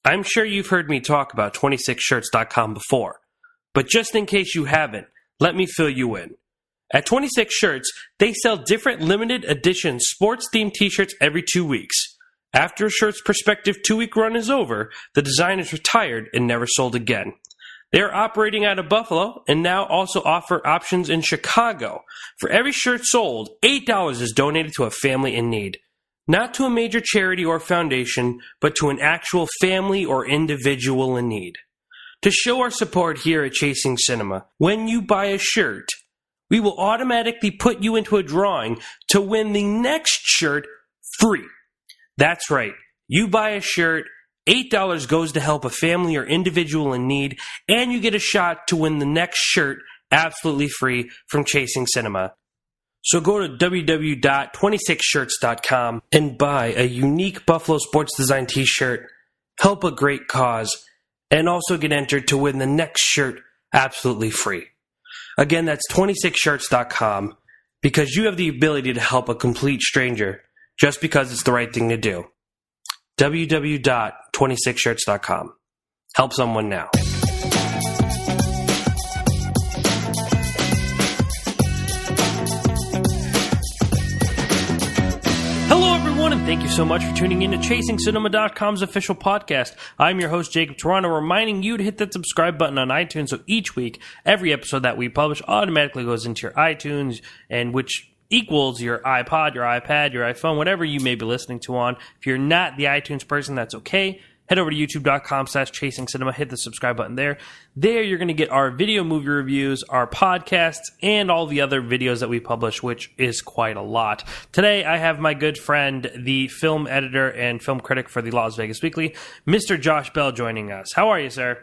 I'm sure you've heard me talk about 26shirts.com before, but just in case you haven't, let me fill you in. At 26 Shirts, they sell different limited edition sports-themed t-shirts every 2 weeks. After a shirt's prospective 2-week run is over, the design is retired and never sold again. They are operating out of Buffalo and now also offer options in Chicago. For every shirt sold, $8 is donated to a family in need. Not to a major charity or foundation, but to an actual family or individual in need. To show our support here at Chasing Cinema, when you buy a shirt, we will automatically put you into a drawing to win the next shirt free. That's right. You buy a shirt, $8 goes to help a family or individual in need, and you get a shot to win the next shirt absolutely free from Chasing Cinema. So go to www.26shirts.com and buy a unique Buffalo Sports Design t-shirt, help a great cause, and also get entered to win the next shirt absolutely free. Again, that's 26shirts.com, because you have the ability to help a complete stranger just because it's the right thing to do. www.26shirts.com. Help someone now. Hello, everyone, and thank you so much for tuning in to ChasingCinema.com's official podcast. I'm your host, Jacob Tiranno, reminding you to hit that subscribe button on iTunes so each week, every episode that we publish automatically goes into your iTunes, and which equals your iPod, your iPad, your iPhone, whatever you may be listening to on. If you're not the iTunes person, that's okay. Head over to youtube.com/Chasing Cinema. Hit the subscribe button there. There you're going to get our video movie reviews, our podcasts, and all the other videos that we publish, which is quite a lot. Today I have my good friend, the film editor and film critic for the Las Vegas Weekly, Mr. Josh Bell, joining us. How are you, sir?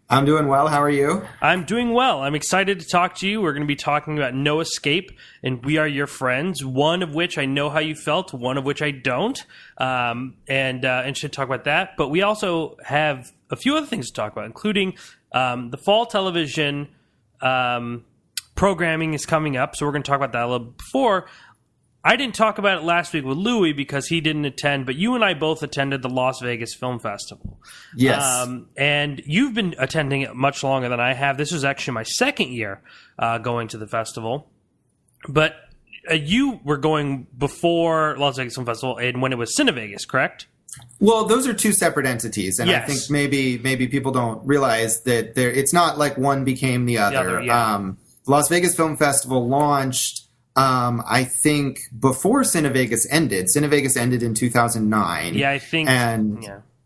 I'm doing well. How are you? I'm doing well. I'm excited to talk to you. We're going to be talking about No Escape and We Are Your Friends, one of which I know how you felt, one of which I don't, and should talk about that. But we also have a few other things to talk about, including the fall television programming is coming up, so we're going to talk about that a little before. I didn't talk about it last week with Louie because he didn't attend, but you and I both attended the Las Vegas Film Festival. Yes. And you've been attending it much longer than I have. This was actually my second year going to the festival. But you were going before Las Vegas Film Festival and when it was CineVegas, correct? Well, those are two separate entities, and yes. I think maybe people don't realize that it's not like one became the other. Yeah. Las Vegas Film Festival launched, I think, before CineVegas ended. CineVegas ended in 2009. Yeah, I think. And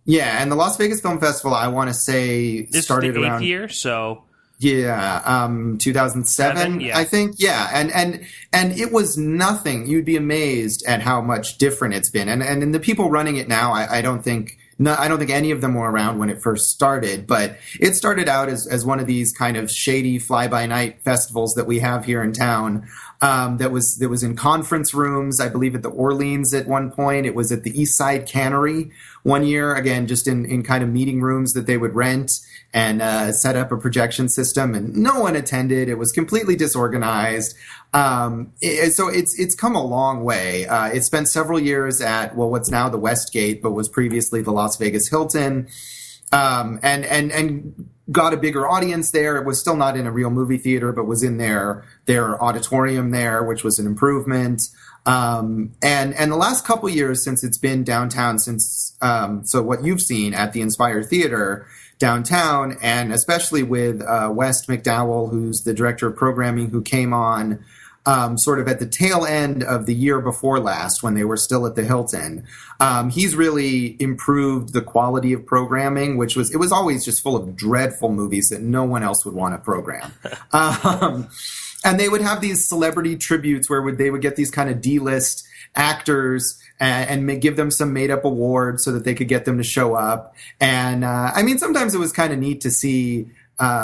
and the Las Vegas Film Festival, I want to say, this started was the around 8th year, so 2007, yeah. I think. Yeah, and it was nothing. You'd be amazed at how much different it's been. And the people running it now, I don't think any of them were around when it first started, but it started out as one of these kind of shady fly-by-night festivals that we have here in town. That was in conference rooms, I believe at the Orleans at one point. It was at the East Side Cannery one year, again, just in kind of meeting rooms that they would rent and set up a projection system, and no one attended. It was completely disorganized. So it's come a long way. It spent several years at, what's now the Westgate, but was previously the Las Vegas Hilton. And got a bigger audience there. It was still not in a real movie theater, but was in their auditorium there, which was an improvement. And the last couple years since it's been downtown, so what you've seen at the Inspire Theater downtown, and especially with West McDowell, who's the director of programming, who came on sort of at the tail end of the year before last when they were still at the Hilton. He's really improved the quality of programming, it was always just full of dreadful movies that no one else would want to program. And they would have these celebrity tributes where they would get these kind of D-list actors and give them some made-up awards so that they could get them to show up. And sometimes it was kind of neat to see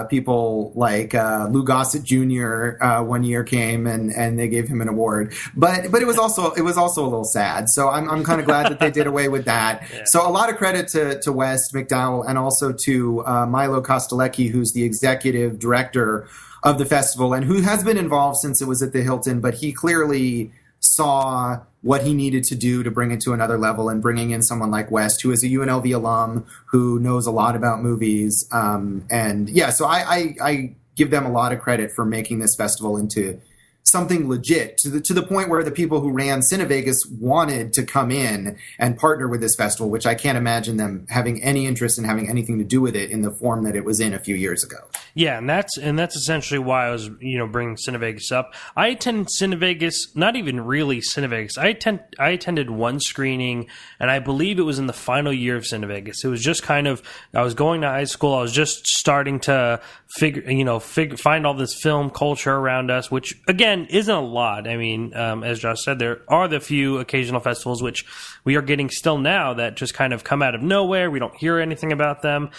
people like Lou Gossett Jr. One year came and they gave him an award, but it was also a little sad. So I'm kind of glad that they did away with that. Yeah. So a lot of credit to West McDowell and also to Milo Kostelecki, who's the executive director of the festival and who has been involved since it was at the Hilton, but he clearly saw what he needed to do to bring it to another level, and bringing in someone like West, who is a UNLV alum who knows a lot about movies. And yeah, so I give them a lot of credit for making this festival into something legit, to the point where the people who ran Cinevegas wanted to come in and partner with this festival, which I can't imagine them having any interest in having anything to do with it in the form that it was in a few years ago. Yeah, and that's essentially why I was bringing Cinevegas up. I attended Cinevegas, not even really Cinevegas. I attended one screening, and I believe it was in the final year of Cinevegas. It was just kind of, I was going to high school. I was just starting to find all this film culture around us, which again isn't a lot. I mean, as Josh said, there are the few occasional festivals which we are getting still now that just kind of come out of nowhere. We don't hear anything about them.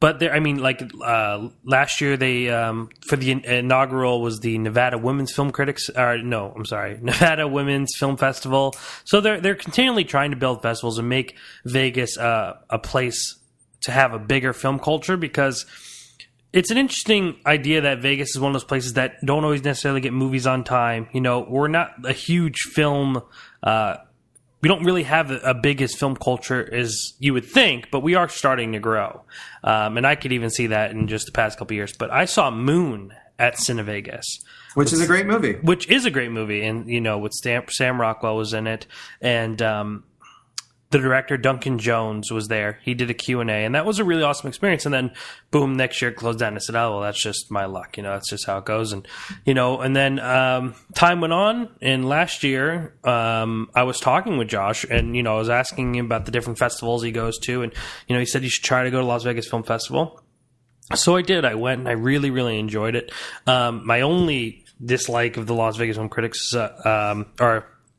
But there, I mean, last year they for the inaugural was the Nevada Women's Film Critics. Nevada Women's Film Festival. So they're continually trying to build festivals and make Vegas a place to have a bigger film culture, because it's an interesting idea that Vegas is one of those places that don't always necessarily get movies on time. We're not a huge film. We don't really have a biggest film culture as you would think, but we are starting to grow. And I could even see that in just the past couple of years. But I saw Moon at Cinevegas. Which is a great movie. Which is a great movie. And, with Sam Rockwell was in it. And the director, Duncan Jones, was there. He did a Q&A, and that was a really awesome experience. And then, boom, next year it closed down. I said, oh, well, that's just my luck. That's just how it goes. And, and then time went on, and last year I was talking with Josh, and, I was asking him about the different festivals he goes to. And, he said you should try to go to Las Vegas Film Festival. So I did. I went, and I really, really enjoyed it. My only dislike of the Las Vegas Film Critics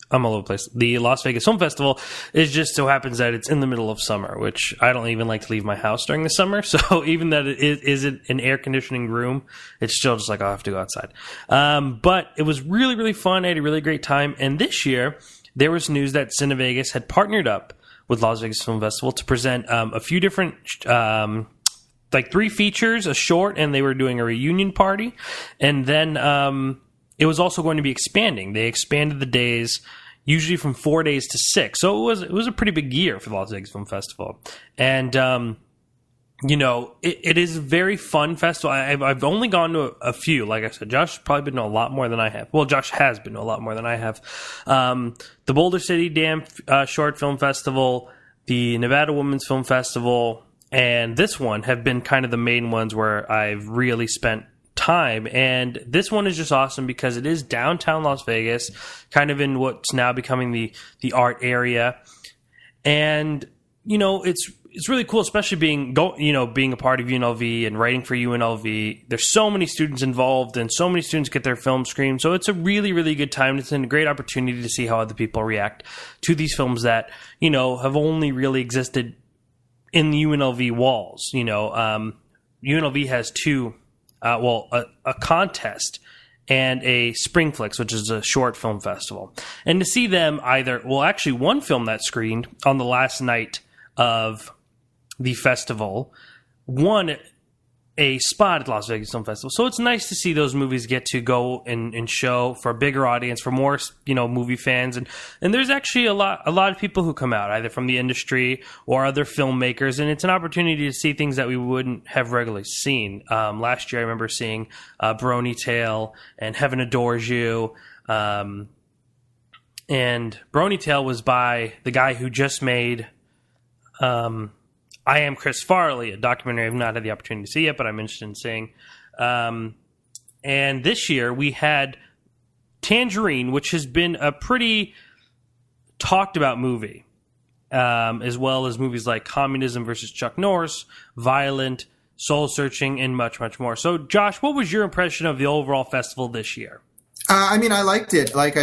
I'm all over the place. The Las Vegas Film Festival is just so happens that it's in the middle of summer, which I don't even like to leave my house during the summer. So even that it is an air conditioning room, it's still just like I'll have to go outside. But it was really, really fun. I had a really great time. And this year, there was news that Cinevegas had partnered up with Las Vegas Film Festival to present a few different, 3 features, a short, and they were doing a reunion party. And then it was also going to be expanding. They expanded the days, usually from 4 days to 6. So it was a pretty big year for the Las Vegas Film Festival. And, it is a very fun festival. I've only gone to a few. Like I said, Josh has probably been to a lot more than I have. Well, Josh has been to a lot more than I have. The Boulder City Dam Short Film Festival, the Nevada Women's Film Festival, and this one have been kind of the main ones where I've really spent time. And this one is just awesome because it is downtown Las Vegas, kind of in what's now becoming the art area. And it's really cool, especially being a part of UNLV and writing for UNLV. There's so many students involved, and so many students get their film screened. So it's a really, really good time. It's a great opportunity to see how other people react to these films that have only really existed in the UNLV walls. UNLV has two. A contest and a Spring Flicks, which is a short film festival. And to see them actually one film that screened on the last night of the festival won a spot at Las Vegas Film Festival. So it's nice to see those movies get to go and show for a bigger audience, for more, movie fans. And there's actually a lot of people who come out, either from the industry or other filmmakers. And it's an opportunity to see things that we wouldn't have regularly seen. Last year, I remember seeing Brony Tale and Heaven Adores You. And Brony Tale was by the guy who just made I Am Chris Farley, a documentary I've not had the opportunity to see yet, but I'm interested in seeing. And this year we had Tangerine, which has been a pretty talked about movie, as well as movies like Communism versus Chuck Norris, Violent, Soul Searching, and much, much more. So, Josh, what was your impression of the overall festival this year? I liked it. Like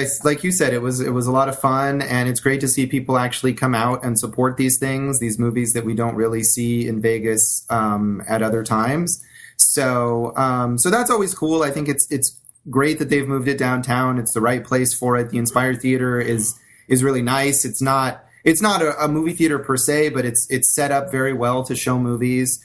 you said, it was a lot of fun, and it's great to see people actually come out and support these things, these movies that we don't really see in Vegas at other times. So that's always cool. I think it's great that they've moved it downtown. It's the right place for it. The Inspired Theater is really nice. It's not a movie theater per se, but it's set up very well to show movies.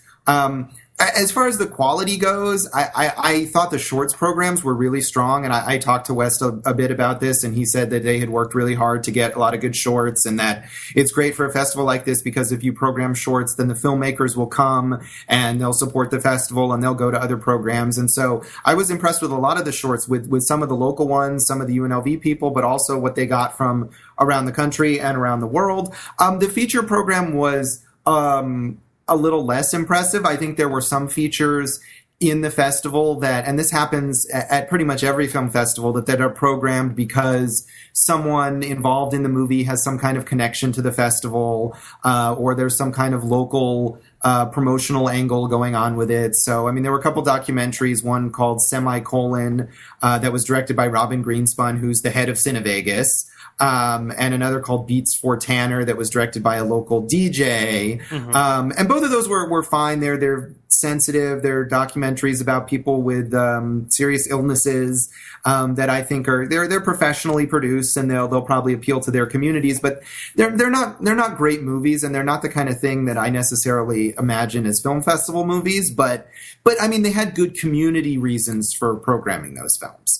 As far as the quality goes, I thought the shorts programs were really strong, and I talked to West a bit about this, and he said that they had worked really hard to get a lot of good shorts, and that it's great for a festival like this because if you program shorts, then the filmmakers will come and they'll support the festival and they'll go to other programs. And so I was impressed with a lot of the shorts, with some of the local ones, some of the UNLV people, but also what they got from around the country and around the world. The feature program was a little less impressive. I think there were some features in the festival that, and this happens at pretty much every film festival, that are programmed because someone involved in the movie has some kind of connection to the festival, or there's some kind of local promotional angle going on with it. So, I mean, there were a couple documentaries, one called Semicolon, that was directed by Robin Greenspun, who's the head of Cinevegas. And another called Beats for Tanner that was directed by a local DJ. Mm-hmm. And both of those were fine. They're sensitive. They're documentaries about people with serious illnesses that I think they're professionally produced, and they'll probably appeal to their communities. But they're not great movies, and they're not the kind of thing that I necessarily imagine as film festival movies. But I mean, they had good community reasons for programming those films.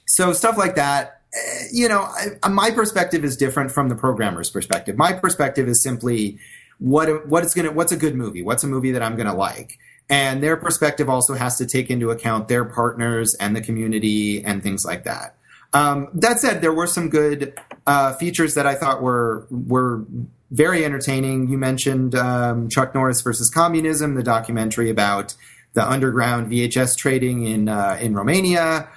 So stuff like that. You know, my perspective is different from the programmer's perspective. My perspective is simply what's a good movie? What's a movie that I'm going to like? And their perspective also has to take into account their partners and the community and things like that. That said, there were some good features that I thought were very entertaining. You mentioned Chuck Norris versus Communism, the documentary about the underground VHS trading in Romania.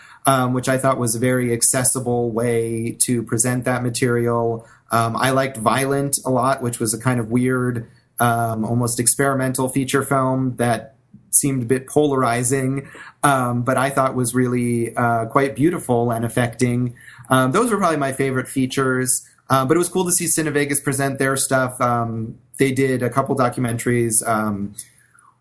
Which I thought was a very accessible way to present that material. I liked Violent a lot, which was a kind of weird, almost experimental feature film that seemed a bit polarizing, but I thought was really quite beautiful and affecting. Those were probably my favorite features, but it was cool to see Cinevegas present their stuff. They did a couple documentaries,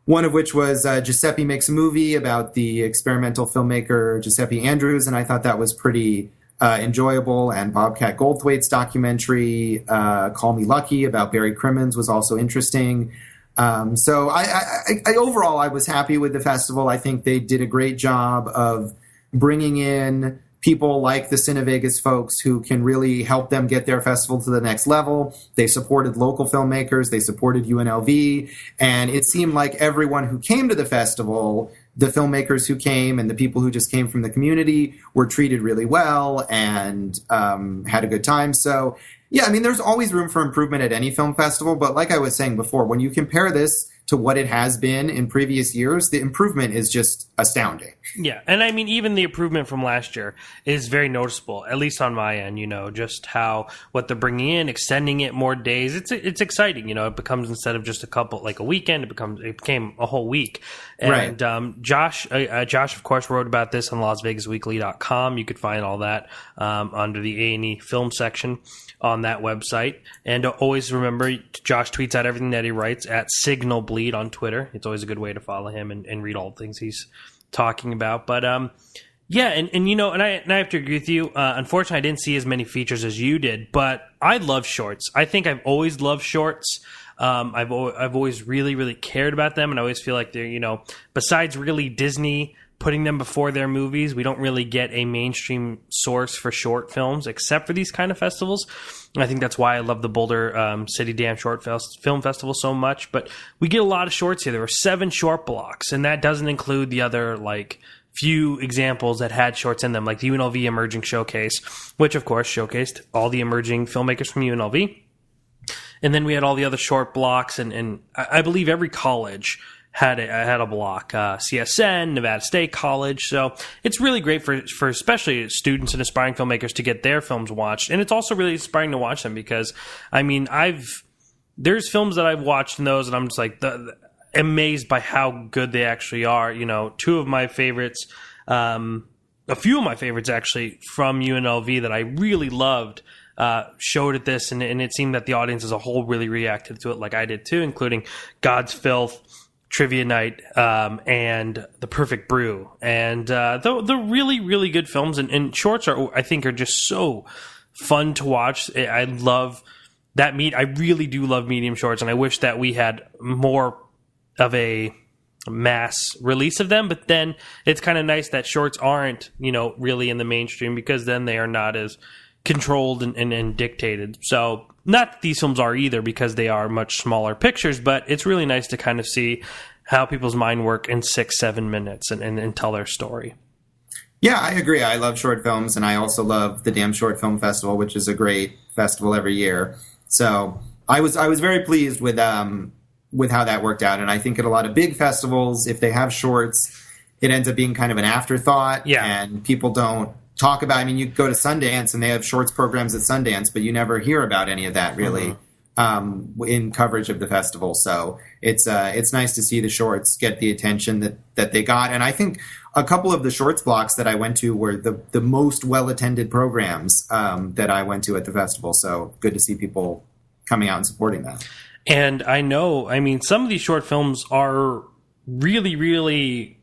one of which was Giuseppe Makes a Movie about the experimental filmmaker Giuseppe Andrews, and I thought that was pretty enjoyable. And Bobcat Goldthwait's documentary, Call Me Lucky, about Barry Crimmins was also interesting. So I overall, I was happy with the festival. I think they did a great job of bringing in people like the Cinevegas folks who can really help them get their festival to the next level. They supported local filmmakers. They supported UNLV. And it seemed like everyone who came to the festival, the filmmakers who came and the people who just came from the community, were treated really well and had a good time. So, yeah, I mean, there's always room for improvement at any film festival. But like I was saying before, when you compare this to what it has been in previous years, the improvement is just astounding. Yeah, and I mean, even the improvement from last year is very noticeable, at least on my end, you know, just how what they're bringing in, extending it more days. It's exciting, you know, it becomes, instead of just a couple, like a weekend, it became a whole week. And right. Josh, of course, wrote about this on LasVegasWeekly.com. You could find all that under the A&E film section on that website. And always remember, Josh tweets out everything that he writes at Signal Bleed on Twitter. It's always a good way to follow him and read all the things he's talking about. But yeah, and you know, and I have to agree with you. Unfortunately, I didn't see as many features as you did, but I love shorts. I think I've always loved shorts. I've always really, really cared about them, and I always feel like they're, you know, besides really Disney putting them before their movies, we don't really get a mainstream source for short films except for these kind of festivals. And I think that's why I love the Boulder City Dam Film Festival so much. But we get a lot of shorts here. There were 7 short blocks, and that doesn't include the other, like, few examples that had shorts in them, like the UNLV Emerging Showcase, which, of course, showcased all the emerging filmmakers from UNLV. And then we had all the other short blocks, and I believe every college had a block, CSN, Nevada State College. So it's really great for especially students and aspiring filmmakers to get their films watched. And it's also really inspiring to watch them because, I mean, there's films that I've watched in those and I'm just like amazed by how good they actually are. You know, 2 of my favorites, a few of my favorites actually from UNLV that I really loved, showed at this, and it seemed that the audience as a whole really reacted to it like I did too, including God's Filth, Trivia Night, and The Perfect Brew. And the really, really good films, and shorts I think are just so fun to watch. I love that I really do love medium shorts, and I wish that we had more mass release of them, but then it's kind of nice that shorts aren't, really in the mainstream, because then they are not as controlled and dictated. So not that these films are either, because they are much smaller pictures, but it's really nice to kind of see how people's mind work in 6-7 minutes and tell their story. Yeah, I agree. I love short films, and I also love the Damn Short Film Festival, which is a great festival every year. So I was very pleased with how that worked out. And I think at a lot of big festivals, if they have shorts, it ends up being kind of an afterthought. Yeah. And people don't talk about, you go to Sundance and they have shorts programs at Sundance, but you never hear about any of that really in coverage of the festival. So it's nice to see the shorts get the attention that they got. And I think a couple of the shorts blocks that I went to were the most well-attended programs that I went to at the festival. So good to see people coming out and supporting that. And I know, some of these short films are really, really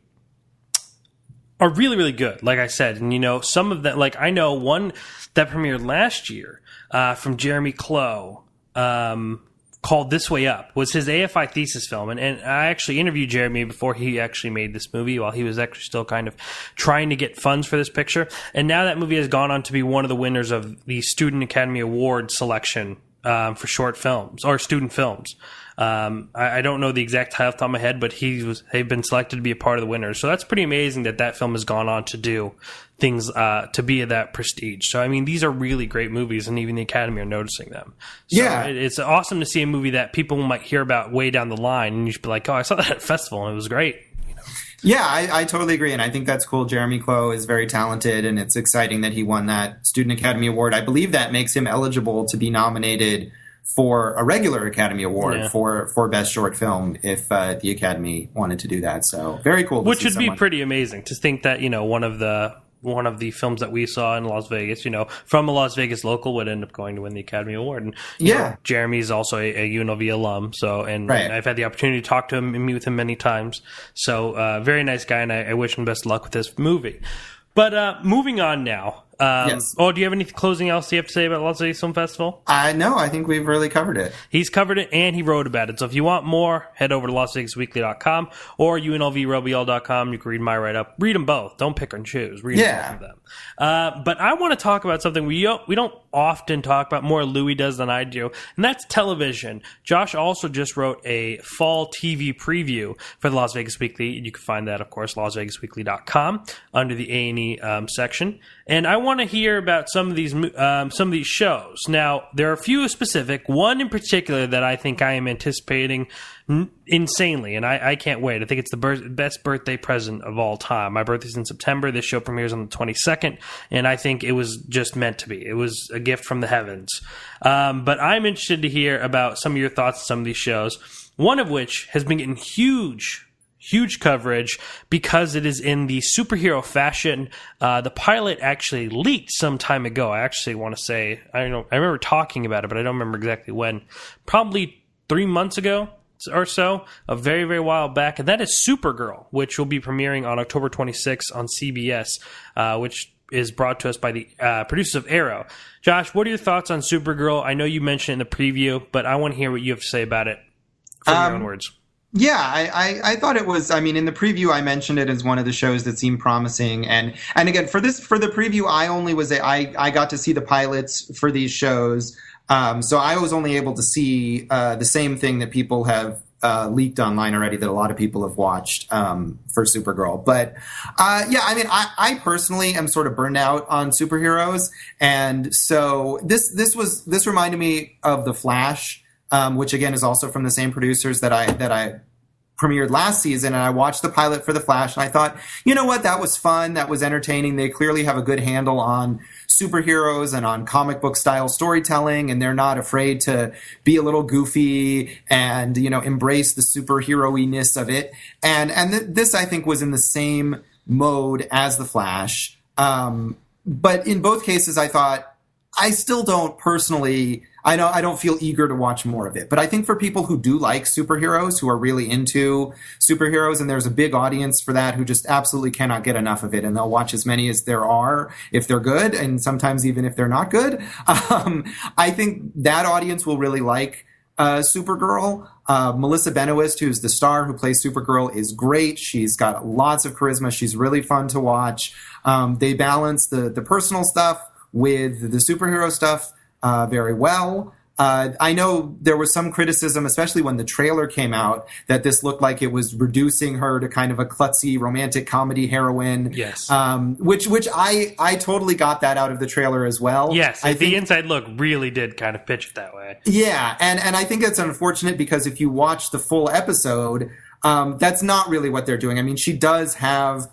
good, like I said. And, some of them, like I know one that premiered last year from Jeremy Clough called This Way Up, was his AFI thesis film. And I actually interviewed Jeremy before he actually made this movie, while he was actually still kind of trying to get funds for this picture. And now that movie has gone on to be one of the winners of the Student Academy Award selection for short films or student films. I don't know the exact title off the top of my head, but they've been selected to be a part of the winners. So that's pretty amazing that film has gone on to do things to be of that prestige. So these are really great movies, and even the Academy are noticing them. So yeah, it's awesome to see a movie that people might hear about way down the line, and you should be like, "Oh, I saw that at a festival, and it was great." Yeah, I totally agree, and I think that's cool. Jeremy Clough is very talented, and it's exciting that he won that Student Academy Award. I believe that makes him eligible to be nominated for a regular Academy Award for Best Short Film if the Academy wanted to do that. So very cool. Which would be pretty amazing to think that, one of the films that we saw in Las Vegas, from a Las Vegas local, would end up going to win the Academy Award. And Jeremy's also a UNLV alum, so I've had the opportunity to talk to him and meet with him many times. So very nice guy, and I wish him best of luck with this movie. But moving on now. Yes. Oh, do you have anything closing else you have to say about Las Vegas Film Festival? No, I think we've really covered it. He's covered it, and he wrote about it. So if you want more, head over to LasVegasWeekly.com or UNLVRebel.com. You can read my write-up. Read them both. Don't pick and choose. Read both of them. But I want to talk about something we don't often talk about. More Louis does than I do, and that's television. Josh also just wrote a fall TV preview for the Las Vegas Weekly. You can find that, of course, LasVegasWeekly.com under the A&E section. And I want to hear about some of these shows. Now, there are a few specific. One in particular that I think I am anticipating insanely, and I can't wait. I think it's the best birthday present of all time. My birthday's in September. This show premieres on the 22nd, and I think it was just meant to be. It was a gift from the heavens. But I'm interested to hear about some of your thoughts on some of these shows, one of which has been getting huge coverage because it is in the superhero fashion. The pilot actually leaked some time ago. I actually want to say, I remember talking about it, but I don't remember exactly when. Probably 3 months ago or so, a very, very while back. And that is Supergirl, which will be premiering on October 26th on CBS, which is brought to us by the producers of Arrow. Josh, what are your thoughts on Supergirl? I know you mentioned it in the preview, but I want to hear what you have to say about it from your own words. Yeah, I thought it was, in the preview, I mentioned it as one of the shows that seemed promising. And again, for the preview, I got to see the pilots for these shows. So I was only able to see the same thing that people have leaked online already, that a lot of people have watched for Supergirl. But I personally am sort of burned out on superheroes. And so this reminded me of The Flash, which again is also from the same producers that I premiered last season. And I watched the pilot for The Flash, and I thought, you know what, that was fun, that was entertaining. They clearly have a good handle on superheroes and on comic book style storytelling, and they're not afraid to be a little goofy and embrace the superhero-iness of it. And this, I think, was in the same mode as The Flash. But in both cases, I thought, I still don't personally, I don't feel eager to watch more of it. But I think for people who do like superheroes, who are really into superheroes, and there's a big audience for that who just absolutely cannot get enough of it, and they'll watch as many as there are if they're good, and sometimes even if they're not good. I think that audience will really like Supergirl. Melissa Benoist, who's the star who plays Supergirl, is great. She's got lots of charisma. She's really fun to watch. They balance the personal stuff with the superhero stuff very well. I know there was some criticism, especially when the trailer came out, that this looked like it was reducing her to kind of a klutzy romantic comedy heroine. Yes. Which I totally got that out of the trailer as well. Yes, the inside look really did kind of pitch it that way. Yeah, and I think it's unfortunate because if you watch the full episode, that's not really what they're doing. I mean, she does have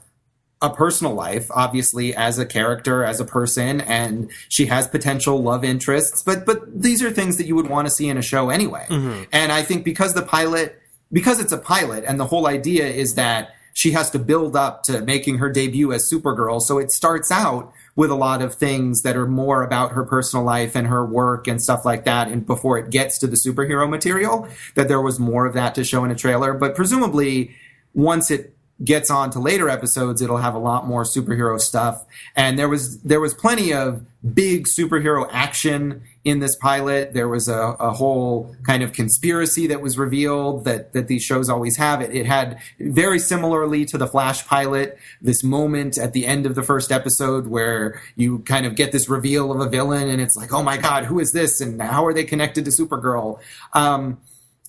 a personal life, obviously, as a character, as a person, and she has potential love interests, but these are things that you would want to see in a show anyway. Mm-hmm. And I think because it's a pilot, and the whole idea is that she has to build up to making her debut as Supergirl, so it starts out with a lot of things that are more about her personal life and her work and stuff like that, and before it gets to the superhero material, that there was more of that to show in a trailer. But presumably, once it gets on to later episodes, it'll have a lot more superhero stuff. And there was plenty of big superhero action in this pilot. There was a whole kind of conspiracy that was revealed that these shows always have. It had, very similarly to the Flash pilot, this moment at the end of the first episode where you kind of get this reveal of a villain, and it's like, oh my God, who is this? And how are they connected to Supergirl?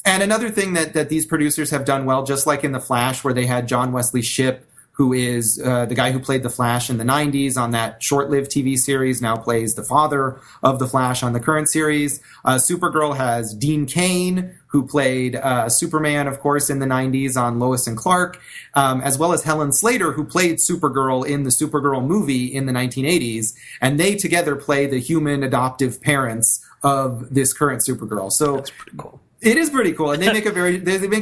And another thing that these producers have done well, just like in The Flash, where they had John Wesley Shipp, who is the guy who played The Flash in the 90s on that short-lived TV series, now plays the father of The Flash on the current series. Supergirl has Dean Cain, who played Superman, of course, in the 90s on Lois and Clark, as well as Helen Slater, who played Supergirl in the Supergirl movie in the 1980s. And they together play the human adoptive parents of this current Supergirl. So that's pretty cool. It is pretty cool, and they make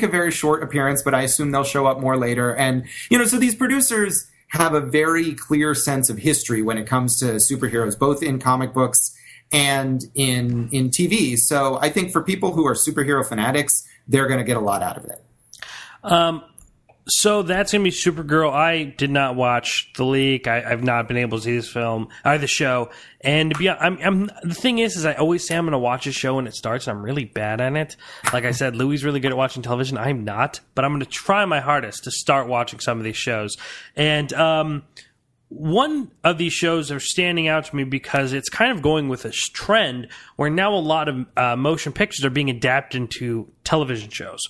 a very short appearance, but I assume they'll show up more later. And so these producers have a very clear sense of history when it comes to superheroes, both in comic books and in TV. So I think for people who are superhero fanatics, they're going to get a lot out of it. So that's going to be Supergirl. I did not watch the leak. I've not been able to see this film, the show. And to be honest, the thing is I always say I'm going to watch a show when it starts, and I'm really bad at it. Like I said, Louis is really good at watching television. I'm not, but I'm going to try my hardest to start watching some of these shows. And one of these shows are standing out to me because it's kind of going with a trend where now a lot of motion pictures are being adapted into television shows.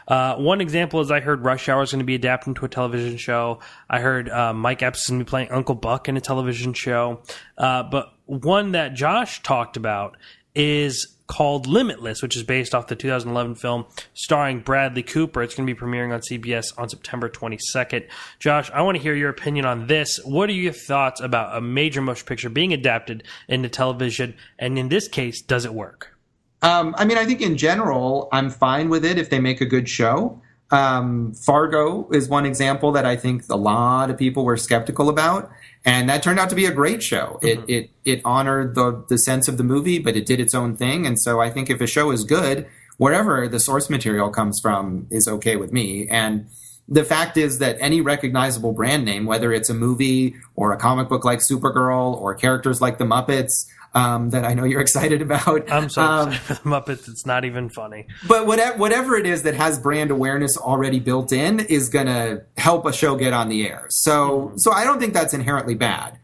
One example is I heard Rush Hour is going to be adapted into a television show. I heard Mike Epps is going to be playing Uncle Buck in a television show. But one that Josh talked about is called Limitless, which is based off the 2011 film starring Bradley Cooper. It's going to be premiering on CBS on September 22nd. Josh, I want to hear your opinion on this. What are your thoughts about a major motion picture being adapted into television? And in this case, does it work? I think in general, I'm fine with it if they make a good show. Fargo is one example that I think a lot of people were skeptical about, and that turned out to be a great show. Mm-hmm. It honored the sense of the movie, but it did its own thing. And so I think if a show is good, wherever the source material comes from is okay with me. And the fact is that any recognizable brand name, whether it's a movie or a comic book like Supergirl or characters like the Muppets, that I know you're excited about. I'm so excited for the Muppets. It's not even funny. But whatever it is that has brand awareness already built in is going to help a show get on the air. So I don't think that's inherently bad.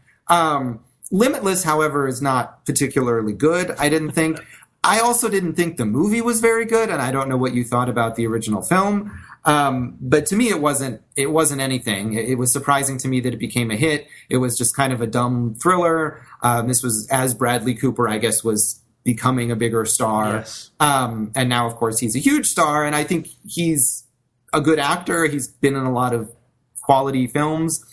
Limitless, however, is not particularly good. I also didn't think the movie was very good, and I don't know what you thought about the original film. But to me, it wasn't anything. It was surprising to me that it became a hit. It was just kind of a dumb thriller. This was as Bradley Cooper, I guess, was becoming a bigger star. Yes. And now, of course, he's a huge star, and I think he's a good actor. He's been in a lot of quality films.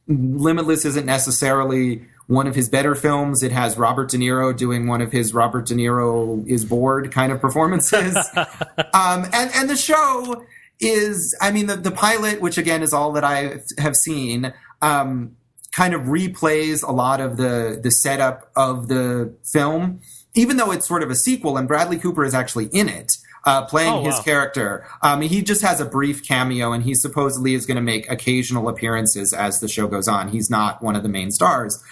Limitless isn't necessarily one of his better films. It has Robert De Niro doing one of his Robert De Niro is bored kind of performances. And the show is, the pilot, which again is all that I have seen, kind of replays a lot of the setup of the film, even though it's sort of a sequel, and Bradley Cooper is actually in it, playing his character. He just has a brief cameo, and he supposedly is going to make occasional appearances as the show goes on. He's not one of the main stars.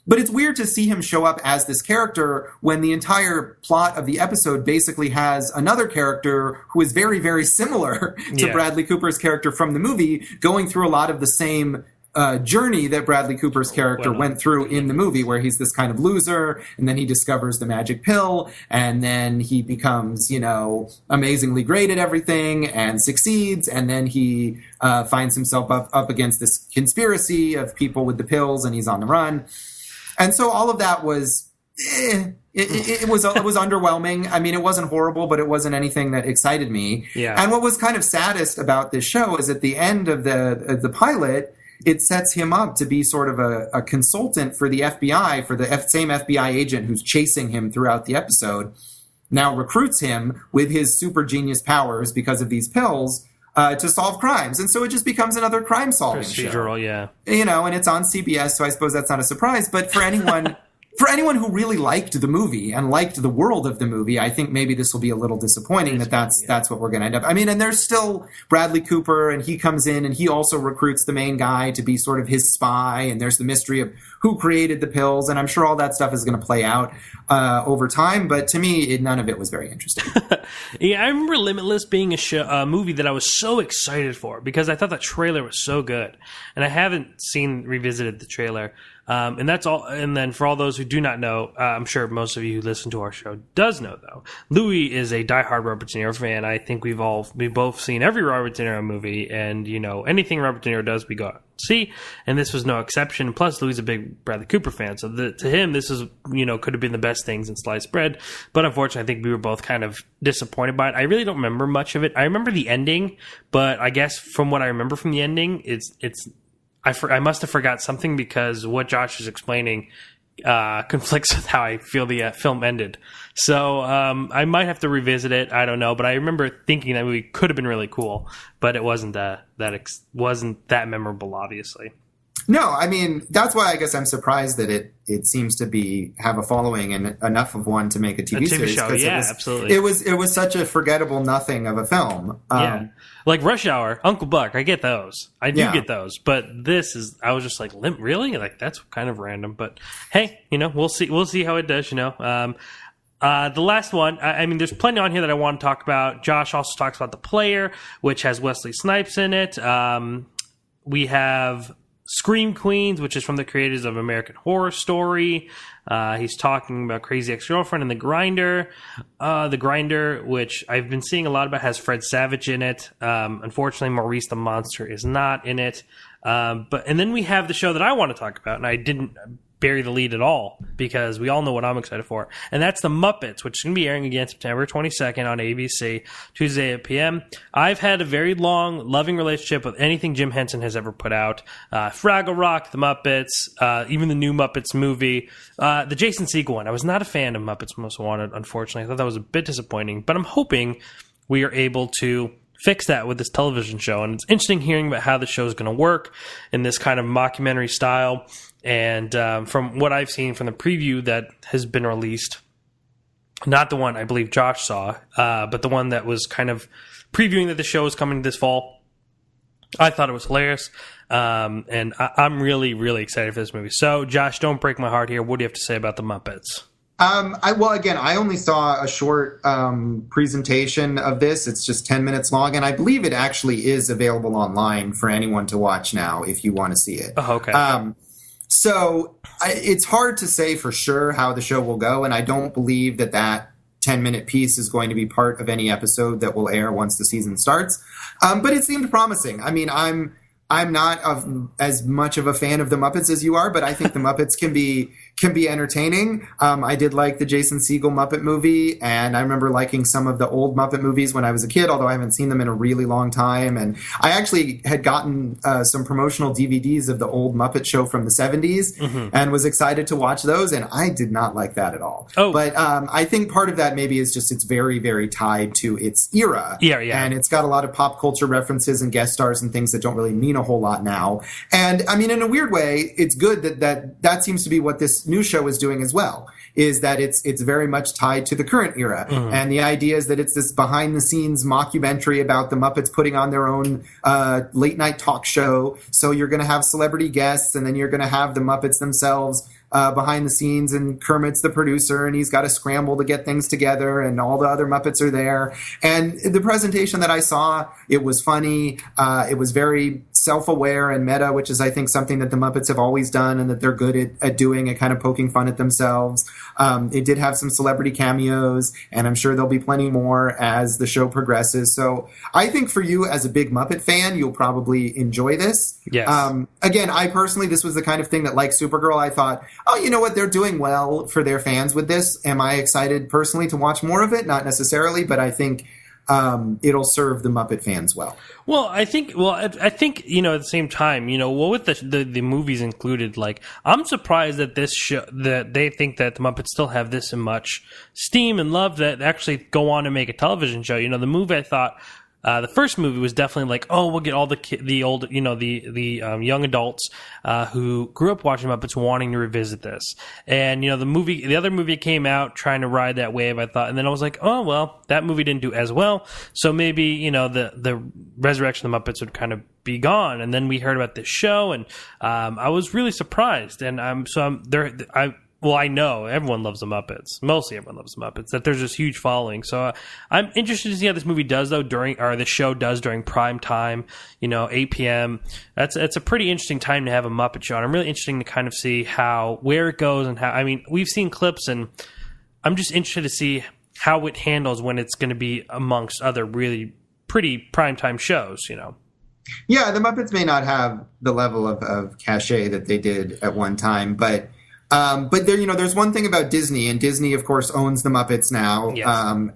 But it's weird to see him show up as this character when the entire plot of the episode basically has another character who is very, very similar to Bradley Cooper's character from the movie, going through a lot of the same journey that Bradley Cooper's character went through in the movie, where he's this kind of loser, and then he discovers the magic pill, and then he becomes, amazingly great at everything and succeeds, and then he finds himself up against this conspiracy of people with the pills, and he's on the run. And so all of that was, it was underwhelming. I mean, it wasn't horrible, but it wasn't anything that excited me. Yeah. And what was kind of saddest about this show is at the end of the pilot, it sets him up to be sort of a consultant for the FBI, for the same FBI agent who's chasing him throughout the episode, now recruits him with his super genius powers because of these pills to solve crimes. And so it just becomes another crime-solving show. Procedural, yeah. And it's on CBS, so I suppose that's not a surprise. But for anyone who really liked the movie and liked the world of the movie, I think maybe this will be a little disappointing that's what we're going to end up. I mean, and there's still Bradley Cooper, and he comes in and he also recruits the main guy to be sort of his spy, and there's the mystery of who created the pills, and I'm sure all that stuff is going to play out over time, but to me, none of it was very interesting. Yeah, I remember Limitless being a movie that I was so excited for because I thought the trailer was so good, and I haven't revisited the trailer. And that's all. And then for all those who do not know, I'm sure most of you who listen to our show does know, though. Louis is a diehard Robert De Niro fan. I think we've both seen every Robert De Niro movie, and anything Robert De Niro does, we go out and see. And this was no exception. Plus, Louis is a big Bradley Cooper fan, so to him, this is could have been the best things in sliced bread. But unfortunately, I think we were both kind of disappointed by it. I really don't remember much of it. I remember the ending, but I guess from what I remember from the ending, I must have forgot something because what Josh is explaining conflicts with how I feel the film ended. So I might have to revisit it. I don't know, but I remember thinking that movie could have been really cool, but it wasn't wasn't that memorable, obviously. No, I mean, that's why I guess I'm surprised that it seems to have a following and enough of one to make a TV series. Show, yeah, absolutely. It was such a forgettable nothing of a film. Yeah. Like Rush Hour, Uncle Buck, I get those. I do get those. But I was just like, really? Like, that's kind of random. But hey, we'll see. We'll see how it does, The last one, I mean, there's plenty on here that I want to talk about. Josh also talks about The Player, which has Wesley Snipes in it. We have Scream Queens, which is from the creators of American Horror Story. He's talking about Crazy Ex-Girlfriend and The Grinder. The Grinder, which I've been seeing a lot about, has Fred Savage in it. Unfortunately, Maurice the Monster is not in it. And then we have the show that I want to talk about, and I didn't bury the lead at all because we all know what I'm excited for, and that's The Muppets, which is going to be airing again September 22nd on ABC, Tuesday at p.m. I've had a very long, loving relationship with anything Jim Henson has ever put out. Fraggle Rock, The Muppets, even the new Muppets movie, the Jason Segel one. I was not a fan of Muppets Most Wanted, unfortunately. I thought that was a bit disappointing, but I'm hoping we are able to fix that with this television show, and it's interesting hearing about how the show is going to work in this kind of mockumentary style. And from what I've seen from the preview that has been released, not the one I believe Josh saw, but the one that was kind of previewing that the show is coming this fall, I thought it was hilarious. And I'm really, really excited for this movie. So, Josh, don't break my heart here. What do you have to say about The Muppets? I only saw a short presentation of this. It's just 10 minutes long, and I believe it actually is available online for anyone to watch now if you want to see it. Oh, okay. So it's hard to say for sure how the show will go, and I don't believe that 10-minute piece is going to be part of any episode that will air once the season starts. But it seemed promising. I mean, I'm not as much of a fan of the Muppets as you are, but I think the Muppets can be entertaining. I did like the Jason Segel Muppet movie, and I remember liking some of the old Muppet movies when I was a kid, although I haven't seen them in a really long time. And I actually had gotten some promotional DVDs of the old Muppet Show from the 70s and was excited to watch those, and I did not like that at all. Oh. But I think part of that maybe is just it's very, very tied to its era. Yeah. And it's got a lot of pop culture references and guest stars and things that don't really mean a whole lot now. And I mean, in a weird way, it's good that seems to be what this new show is doing as well, is that it's very much tied to the current era. And the idea is that it's this behind the scenes mockumentary about the Muppets putting on their own late night talk show. So you're going to have celebrity guests, and then you're going to have the Muppets themselves behind the scenes, and Kermit's the producer, and he's got to scramble to get things together, and all the other Muppets are there. And the presentation that I saw, it was funny. It was very self-aware and meta, which is, I think, something that the Muppets have always done and that they're good at doing, and kind of poking fun at themselves. It did have some celebrity cameos, and I'm sure there'll be plenty more as the show progresses. So I think for you as a big Muppet fan, you'll probably enjoy this. Yes. Again, I personally, this was the kind of thing that, like Supergirl, I thought, oh, you know what? They're doing well for their fans with this. Am I excited personally to watch more of it? Not necessarily, but I think it'll serve the Muppet fans well. Well, I think, you know, at the same time, you know, well, with the movies included, like, I'm surprised that this show, that they think that the Muppets still have this in much steam and love that they actually go on to make a television show. You know, the movie, I thought, the first movie was definitely like, oh, we'll get all the old, you know, the young adults who grew up watching Muppets wanting to revisit this. And, you know, the other movie came out trying to ride that wave, I thought. And then I was like, oh, well, that movie didn't do as well. So maybe, you know, the resurrection of the Muppets would kind of be gone. And then we heard about this show, and I was really surprised. And well, I know everyone loves the Muppets. Mostly everyone loves the Muppets. That there's this huge following. So I'm interested to see how this movie does, though, the show does during prime time. You know, 8 p.m. That's a pretty interesting time to have a Muppet show. And I'm really interested to kind of see where it goes and how. I mean, we've seen clips, and I'm just interested to see how it handles when it's going to be amongst other really pretty primetime shows. You know. Yeah, the Muppets may not have the level of cachet that they did at one time, but there, you know, there's one thing about Disney, and Disney, of course, owns the Muppets now, yes.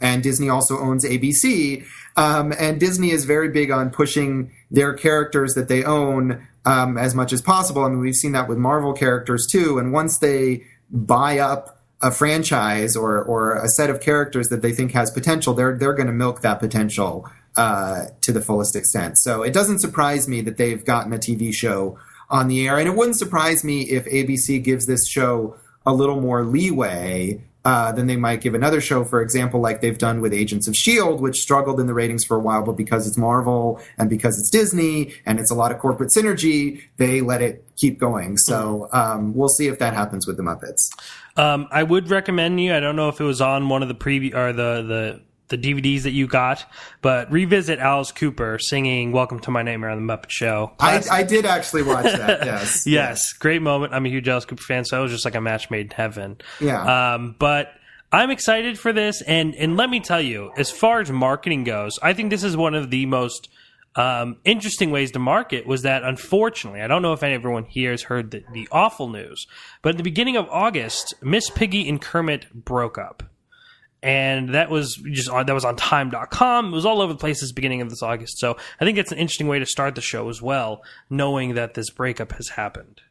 And Disney also owns ABC, and Disney is very big on pushing their characters that they own as much as possible. I mean, we've seen that with Marvel characters too, and once they buy up a franchise or a set of characters that they think has potential, they're going to milk that potential to the fullest extent. So it doesn't surprise me that they've gotten a TV show on the air. And it wouldn't surprise me if ABC gives this show a little more leeway than they might give another show, for example, like they've done with Agents of S.H.I.E.L.D., which struggled in the ratings for a while, but because it's Marvel and because it's Disney and it's a lot of corporate synergy, they let it keep going. So we'll see if that happens with the Muppets. I would recommend I don't know if it was on one of the preview or the DVDs that you got, but revisit Alice Cooper singing "Welcome to My Nightmare" on the Muppet Show. I did actually watch that. Yes, yes, great moment. I'm a huge Alice Cooper fan, so it was just like a match made in heaven. Yeah. But I'm excited for this, and let me tell you, as far as marketing goes, I think this is one of the most interesting ways to market. Was that, unfortunately, I don't know if everyone here has heard the awful news, but at the beginning of August, Miss Piggy and Kermit broke up. And that was on time.com. It was all over the place at the beginning of this August. So I think it's an interesting way to start the show as well, knowing that this breakup has happened.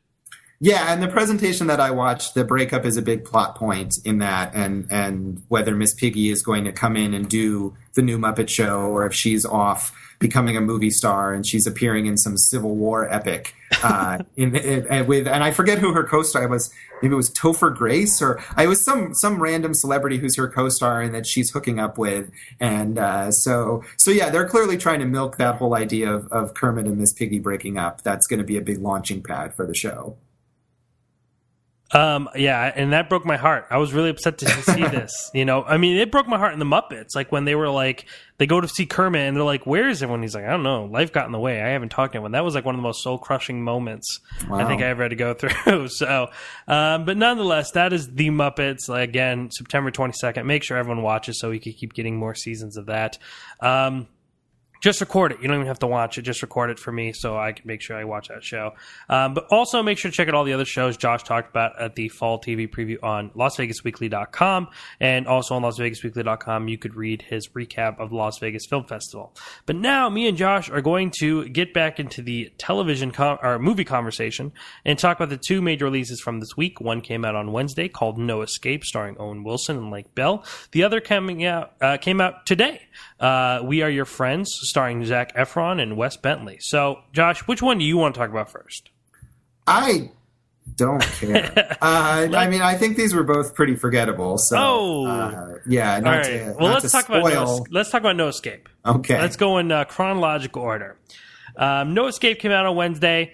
Yeah, and the presentation that I watched, the breakup is a big plot point in that, and whether Miss Piggy is going to come in and do the new Muppet Show, or if she's off becoming a movie star and she's appearing in some Civil War epic. And I forget who her co-star was. Maybe it was Topher Grace, or it was some random celebrity who's her co-star and that she's hooking up with. And so yeah, they're clearly trying to milk that whole idea of Kermit and Miss Piggy breaking up. That's going to be a big launching pad for the show. Yeah, and that broke my heart. I was really upset to see this. You know, I mean, it broke my heart in the Muppets. Like when they were like, they go to see Kermit and they're like, "Where is everyone?" He's like, "I don't know. Life got in the way. I haven't talked to anyone." That was like one of the most soul crushing moments I think I ever had to go through. So, but nonetheless, that is the Muppets. Again, September 22nd. Make sure everyone watches so we can keep getting more seasons of that. Just record it. You don't even have to watch it. Just record it for me so I can make sure I watch that show. But also make sure to check out all the other shows Josh talked about at the fall TV preview on LasVegasWeekly.com. And also on LasVegasWeekly.com, you could read his recap of the Las Vegas Film Festival. But now me and Josh are going to get back into the television or movie conversation and talk about the two major releases from this week. One came out on Wednesday called No Escape, starring Owen Wilson and Lake Bell. The other came out today. We Are Your Friends, starring Zac Efron and Wes Bentley. So, Josh, which one do you want to talk about first? I don't care. I mean, I think these were both pretty forgettable. So, yeah. All right. Well, let's talk about No Escape. Okay. Let's go in chronological order. No Escape came out on Wednesday.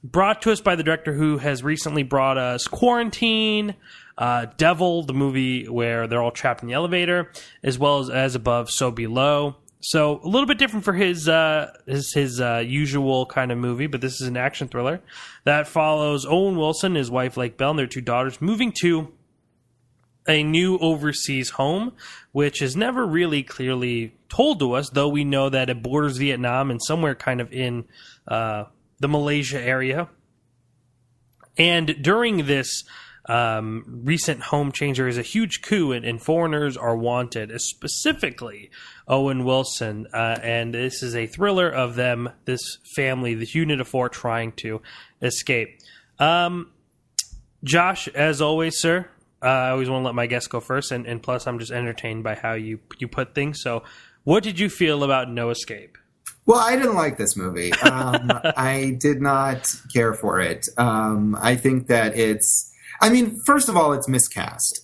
brought to us by the director who has recently brought us Quarantine, Devil, the movie where they're all trapped in the elevator, as well as Above, So Below. So a little bit different for his usual kind of movie, but this is an action thriller that follows Owen Wilson, his wife Lake Bell, and their 2 daughters moving to a new overseas home, which is never really clearly told to us, though we know that it borders Vietnam and somewhere kind of in the Malaysia area. And during this recent home change, there is a huge coup, and foreigners are wanted, specifically Owen Wilson. And this is a thriller of them, this family, this unit of 4 trying to escape. Josh, as always, sir, I always want to let my guests go first, and plus I'm just entertained by how you put things. So what did you feel about No Escape? Well, I didn't like this movie. I did not care for it. I think that first of all, it's miscast.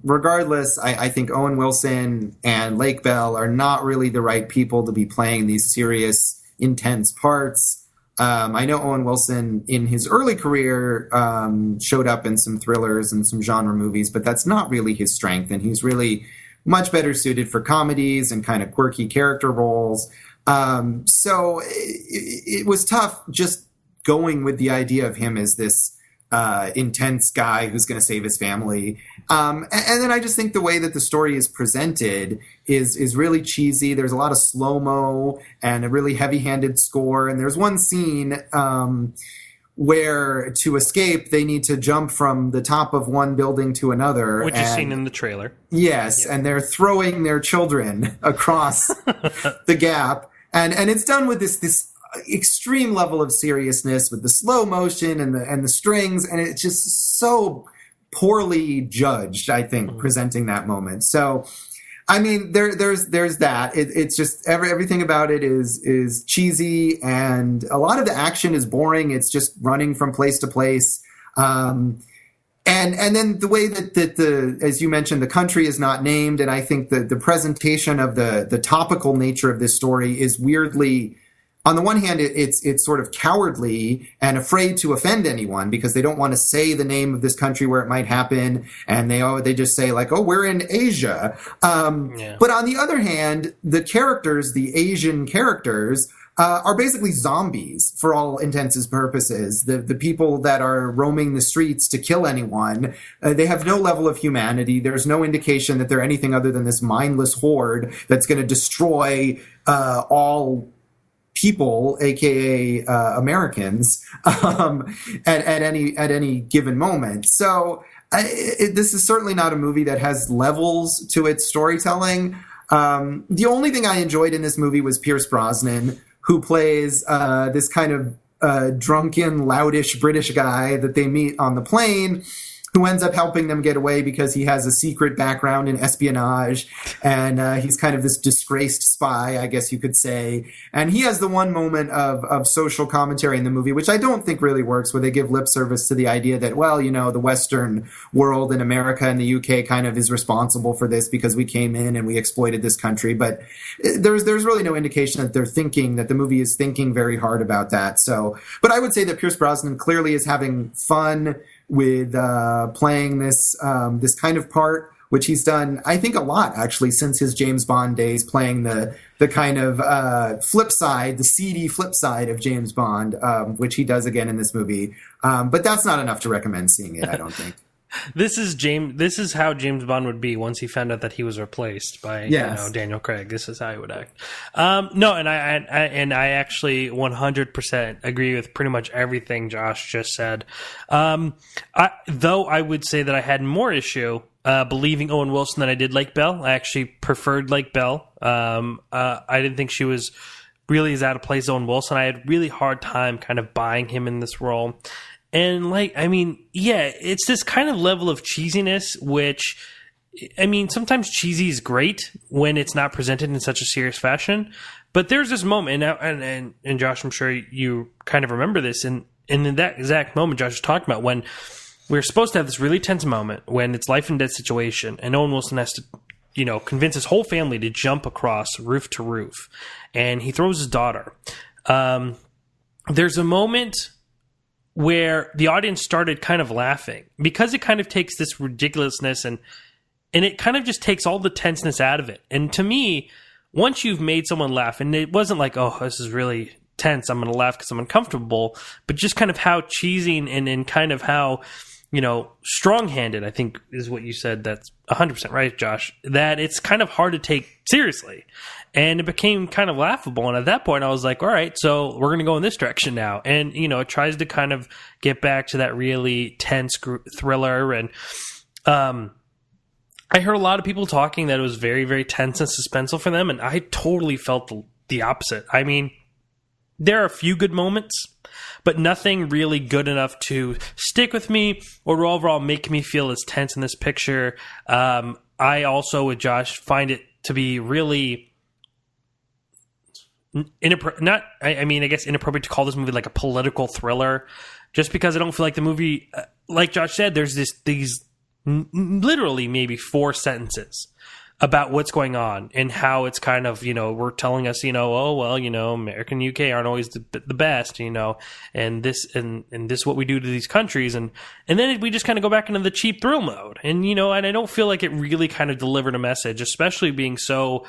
Regardless, I think Owen Wilson and Lake Bell are not really the right people to be playing these serious, intense parts. I know Owen Wilson in his early career showed up in some thrillers and some genre movies, but that's not really his strength, and he's really much better suited for comedies and kind of quirky character roles. So it was tough just going with the idea of him as this intense guy who's going to save his family. And then I just think the way that the story is presented is really cheesy. There's a lot of slow-mo and a really heavy-handed score. And there's one scene where to escape, they need to jump from the top of one building to another. Which is seen in the trailer. Yes, yeah. And they're throwing their children across the gap. And it's done with this extreme level of seriousness with the slow motion and the strings, and it's just so poorly judged, I think, presenting that moment. So, I mean, there's that. It's just everything about it is cheesy, and a lot of the action is boring. It's just running from place to place. And then the way that the as you mentioned, the country is not named, and I think that the presentation of the topical nature of this story is weirdly. On the one hand, it's sort of cowardly and afraid to offend anyone because they don't want to say the name of this country where it might happen, and they just say like, "Oh, we're in Asia." But on the other hand, the characters, the Asian characters, are basically zombies for all intents and purposes. The people that are roaming the streets to kill anyone, they have no level of humanity. There's no indication that they're anything other than this mindless horde that's going to destroy all people, aka Americans, at any given moment. So this is certainly not a movie that has levels to its storytelling. The only thing I enjoyed in this movie was Pierce Brosnan, who plays this kind of drunken, loutish British guy that they meet on the plane, who ends up helping them get away because he has a secret background in espionage, and he's kind of this disgraced spy, I guess you could say. And he has the one moment of social commentary in the movie, which I don't think really works, where they give lip service to the idea that, well, you know, the Western world in America and the UK kind of is responsible for this because we came in and we exploited this country. But there's really no indication that that the movie is thinking very hard about that. So, but I would say that Pierce Brosnan clearly is having fun with playing this kind of part, which he's done, I think, a lot, actually, since his James Bond days, playing the kind of flip side, the seedy flip side of James Bond, which he does again in this movie. But that's not enough to recommend seeing it, I don't think. This is how James Bond would be once he found out that he was replaced by Daniel Craig. This is how he would act. No, and I actually 100% agree with pretty much everything Josh just said. Though I would say that I had more issue believing Owen Wilson than I did Lake Bell. I actually preferred Lake Bell. I didn't think she was really as out of place as Owen Wilson. I had really hard time kind of buying him in this role. And it's this kind of level of cheesiness, which, I mean, sometimes cheesy is great when it's not presented in such a serious fashion. But there's this moment, and Josh, I'm sure you kind of remember this, and in that exact moment Josh was talking about, when we're supposed to have this really tense moment when it's life and death situation, and Owen Wilson has to, convince his whole family to jump across roof to roof, and he throws his daughter. There's a moment where the audience started kind of laughing because it kind of takes this ridiculousness and it kind of just takes all the tenseness out of it. And to me, once you've made someone laugh, and it wasn't like, oh, this is really tense, I'm going to laugh because I'm uncomfortable, but just kind of how cheesy and kind of how, strong-handed, I think is what you said. That's 100% right, Josh, that it's kind of hard to take seriously. And it became kind of laughable. And at that point, I was like, all right, so we're going to go in this direction now. And, it tries to kind of get back to that really tense thriller. And I heard a lot of people talking that it was very, very tense and suspenseful for them. And I totally felt the opposite. I mean, there are a few good moments, but nothing really good enough to stick with me or overall make me feel as tense in this picture. I also, with Josh, find it to be really inappropriate to call this movie like a political thriller, just because I don't feel like the movie, like Josh said, there's these literally maybe 4 sentences about what's going on and how it's kind of, we're telling us, America and UK aren't always the best, and this and this is what we do to these countries, and then we just kind of go back into the cheap thrill mode, and and I don't feel like it really kind of delivered a message, especially being so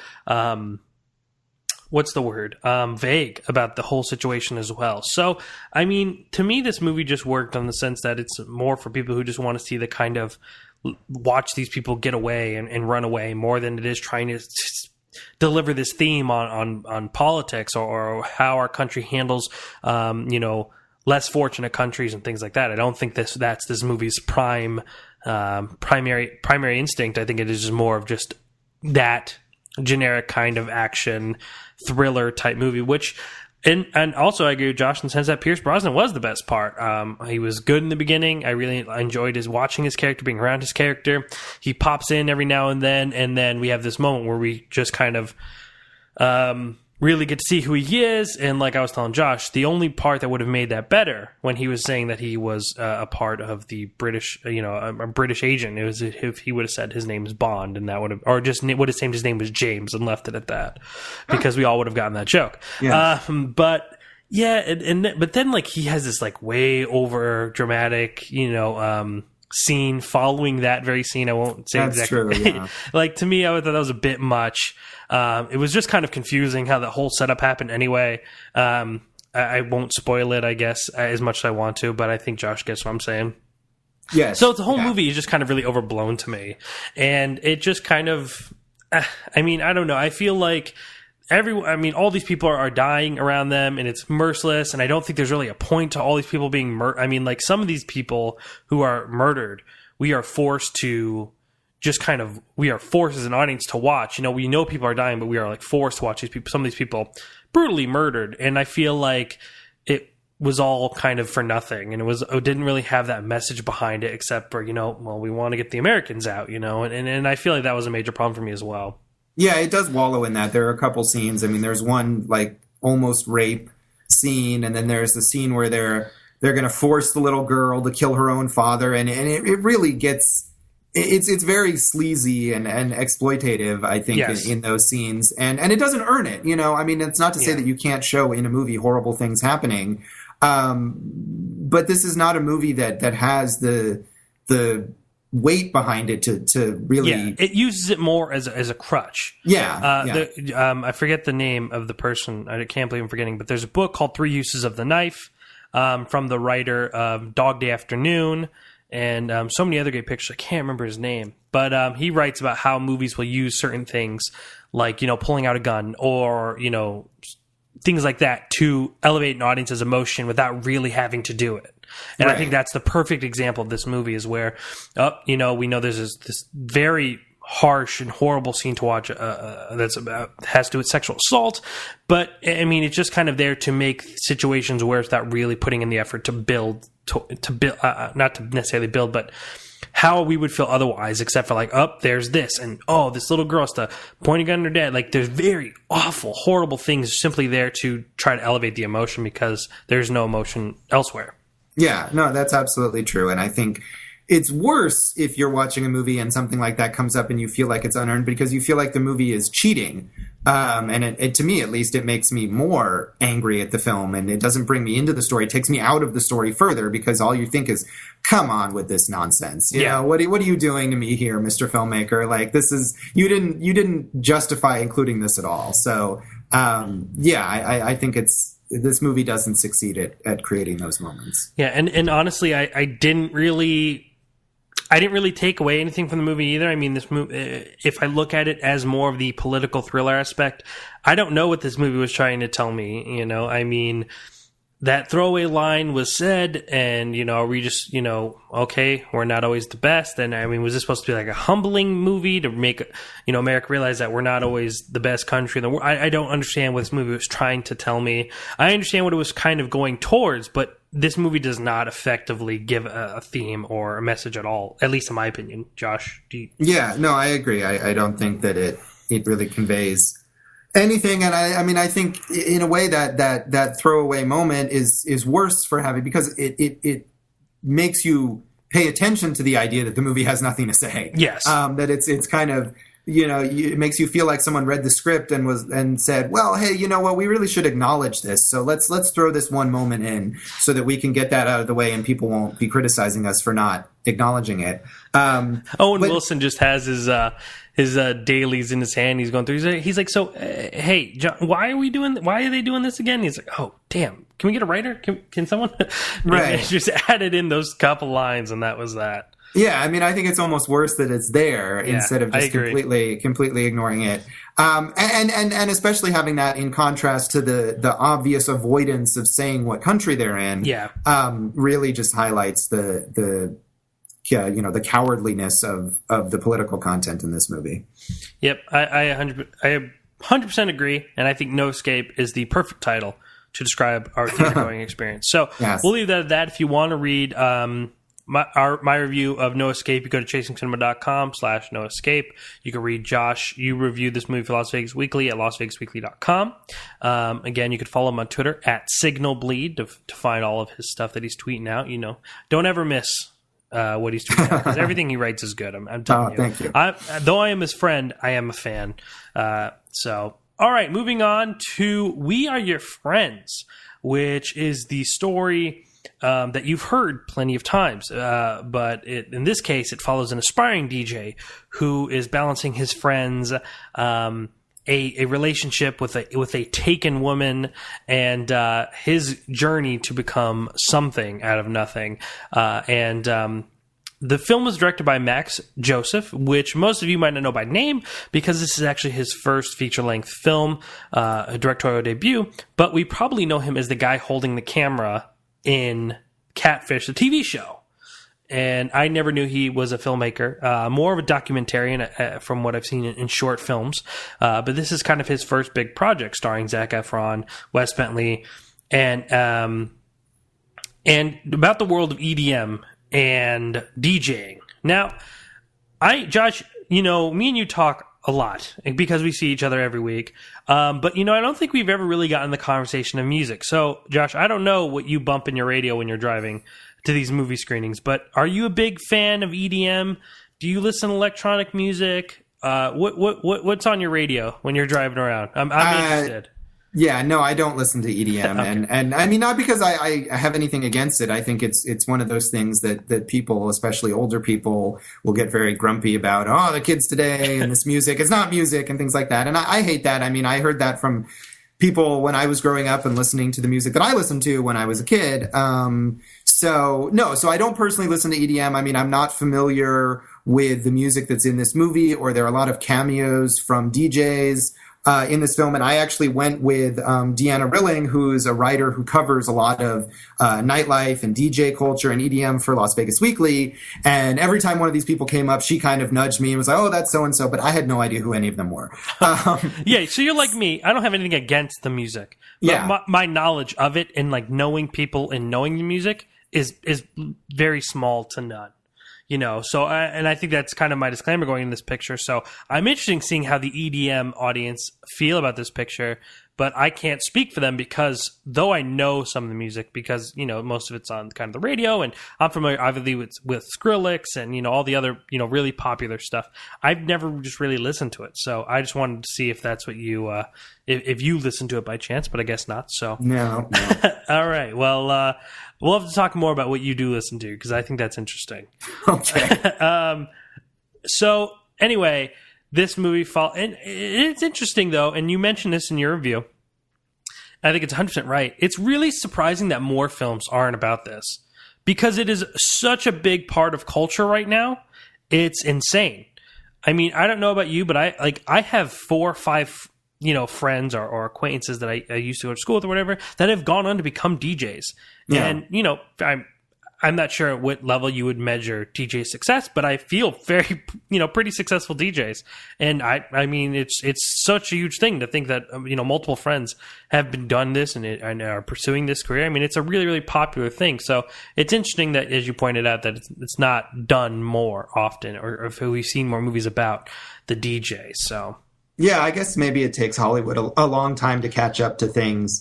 vague about the whole situation as well. So, I mean, to me, this movie just worked on the sense that it's more for people who just want to see the kind of watch these people get away and run away more than it is trying to deliver this theme on politics or how our country handles, less fortunate countries and things like that. I don't think that's this movie's primary instinct. I think it is just more of just that generic kind of action thriller type movie, which and also I agree with Josh in the sense that Pierce Brosnan was the best part. He was good in the beginning. I really enjoyed watching his character, being around his character. He pops in every now and then we have this moment where we just kind of really get to see who he is. And like I was telling Josh, the only part that would have made that better when he was saying that he was a part of the British, a British agent, it was if he would have said his name is Bond, and that would have, or just would have said his name was James and left it at that, because we all would have gotten that joke. Yes. But yeah, but then like he has this like way over dramatic, scene following that very scene. I won't say That's exactly. True, yeah. Like to me, I thought that was a bit much. It was just kind of confusing how the whole setup happened anyway. I won't spoil it, I guess, as much as I want to, but I think Josh gets what I'm saying. Yes. So the whole movie is just kind of really overblown to me. And it just kind of, I don't know. I feel like all these people are dying around them, and it's merciless, and I don't think there's really a point to all these people being murdered. Some of these people who are murdered, we are forced to we are forced as an audience to watch. We know people are dying, but we are like forced to watch some of these people brutally murdered. And I feel like it was all kind of for nothing. And it didn't really have that message behind it, except for, we want to get the Americans out, and I feel like that was a major problem for me as well. Yeah, it does wallow in that. There are a couple scenes. I mean, there's one like almost rape scene, and then there's the scene where they're going to force the little girl to kill her own father, and it really gets. It's very sleazy and exploitative, I think, yes. in those scenes, and it doesn't earn it. It's not to say that you can't show in a movie horrible things happening, but this is not a movie that has the weight behind it to really. Yeah, it uses it more as a crutch. Yeah. I forget the name of the person. I can't believe I'm forgetting, but there's a book called 3 Uses of the Knife from the writer of Dog Day Afternoon. And so many other great pictures. I can't remember his name. But he writes about how movies will use certain things like, pulling out a gun or, things like that to elevate an audience's emotion without really having to do it. And right. I think that's the perfect example of this movie is where, we know there's this very harsh and horrible scene to watch has to do with sexual assault. But, it's just kind of there to make situations where it's not really putting in the effort to build, not to necessarily build, but how we would feel otherwise, except for like, there's this, and this little girl has to point a gun at her dad. Like, there's very awful, horrible things simply there to try to elevate the emotion because there's no emotion elsewhere. Yeah, no, that's absolutely true. And I think it's worse if you're watching a movie and something like that comes up and you feel like it's unearned because you feel like the movie is cheating And it, to me, at least, it makes me more angry at the film, and it doesn't bring me into the story. It takes me out of the story further because all you think is, come on with this nonsense. You know, what are you doing to me here, Mr. Filmmaker? Like, this is, you didn't justify including this at all. So, I think this movie doesn't succeed at creating those moments. Yeah. And honestly, I didn't really take away anything from the movie either. I mean, this movie, if I look at it as more of the political thriller aspect, I don't know what this movie was trying to tell me. You know, I mean, that throwaway line was said, and, you know, are we just, you know, okay, we're not always the best? And I mean, was this supposed to be like a humbling movie to make, you know, America realize that we're not always the best country in the world? I don't understand what this movie was trying to tell me. I understand what it was kind of going towards, but this movie does not effectively give a theme or a message at all, at least in my opinion. Josh, do you... Yeah, no, I agree. I don't think that it really conveys anything. And I mean, I think in a way that throwaway moment is worse for having, because it makes you pay attention to the idea that the movie has nothing to say. Yes. That it's kind of, you know, it makes you feel like someone read the script and said, well, hey, you know what, we really should acknowledge this. So let's throw this one moment in so that we can get that out of the way and people won't be criticizing us for not acknowledging it. Owen Wilson just has his dailies in his hand. He's going through. He's like, so, hey, John, why are they doing this again? He's like, oh, damn. Can we get a writer? Can someone? Right. Just added in those couple lines, and that was that. Yeah, I mean, I think it's almost worse that it's there instead of just completely ignoring it. And especially having that in contrast to the obvious avoidance of saying what country they're in. Yeah. Really just highlights the cowardliness of the political content in this movie. Yep, I 100% agree, and I think No Escape is the perfect title to describe our theater-going experience. So yes. We'll leave that at that. If you want to read my review of No Escape, you go to chasingcinema.com/No Escape. You can read Josh. You reviewed this movie for Las Vegas Weekly at LasVegasWeekly.com. Again, you could follow him on Twitter at SignalBleed to find all of his stuff that he's tweeting out. You know, don't ever miss what he's tweeting out, because everything he writes is good. I'm telling you. Thank you. Though I am his friend, I am a fan. All right, moving on to We Are Your Friends, which is the story that you've heard plenty of times. But in this case, it follows an aspiring DJ who is balancing his friends, a relationship with a taken woman, and his journey to become something out of nothing. The film was directed by Max Joseph, which most of you might not know by name because this is actually his first feature-length film, a directorial debut, but we probably know him as the guy holding the camera in Catfish, the TV show. And I never knew he was a filmmaker, more of a documentarian from what I've seen in short films. But this is kind of his first big project, starring Zac Efron, Wes Bentley, and about the world of EDM and DJing. Now, Josh, you know, me and you talk a lot because we see each other every week. But, you know, I don't think we've ever really gotten the conversation of music. So, Josh, I don't know what you bump in your radio when you're driving to these movie screenings, but are you a big fan of EDM? Do you listen to electronic music? What's on your radio when you're driving around? I'm interested. Yeah, no, I don't listen to EDM, okay. and I mean, not because I have anything against it. I think it's one of those things that people, especially older people, will get very grumpy about. Oh, the kids today and this music, it's not music and things like that. And I hate that. I mean, I heard that from people when I was growing up and listening to the music that I listened to when I was a kid. So I don't personally listen to EDM. I mean, I'm not familiar with the music that's in this movie, or there are a lot of cameos from DJs in this film. And I actually went with Deanna Rilling, who's a writer who covers a lot of nightlife and DJ culture and EDM for Las Vegas Weekly. And every time one of these people came up, she kind of nudged me and was like, oh, that's so-and-so. But I had no idea who any of them were. Yeah, so you're like me. I don't have anything against the music. But my knowledge of it and like knowing people and knowing the music is very small to none. You know, so I think that's kind of my disclaimer going in this picture. So I'm interested in seeing how the EDM audience feel about this picture. but I can't speak for them because though I know some of the music because, most of it's on kind of the radio and I'm familiar obviously with Skrillex and, all the other, really popular stuff. I've never just really listened to it. So I just wanted to see if that's what you, if you listen to it by chance, but I guess not. So No. All right. Well, we'll have to talk more about what you do listen to because I think that's interesting. Okay. So anyway, this movie and it's interesting though, and you mentioned this in your review. I think it's 100% right. It's really surprising that more films aren't about this because it is such a big part of culture right now. It's insane. I mean, I don't know about you, but I have 4 or 5 friends or acquaintances that I used to go to school with or whatever that have gone on to become DJs. Yeah. And, I'm not sure at what level you would measure DJ success, but I feel very, pretty successful DJs. And I mean, it's such a huge thing to think that, multiple friends have been done this and are pursuing this career. I mean, it's a really, really popular thing. So it's interesting that, as you pointed out, that it's not done more often or if we've seen more movies about the DJ. So. Yeah, I guess maybe it takes Hollywood a long time to catch up to things.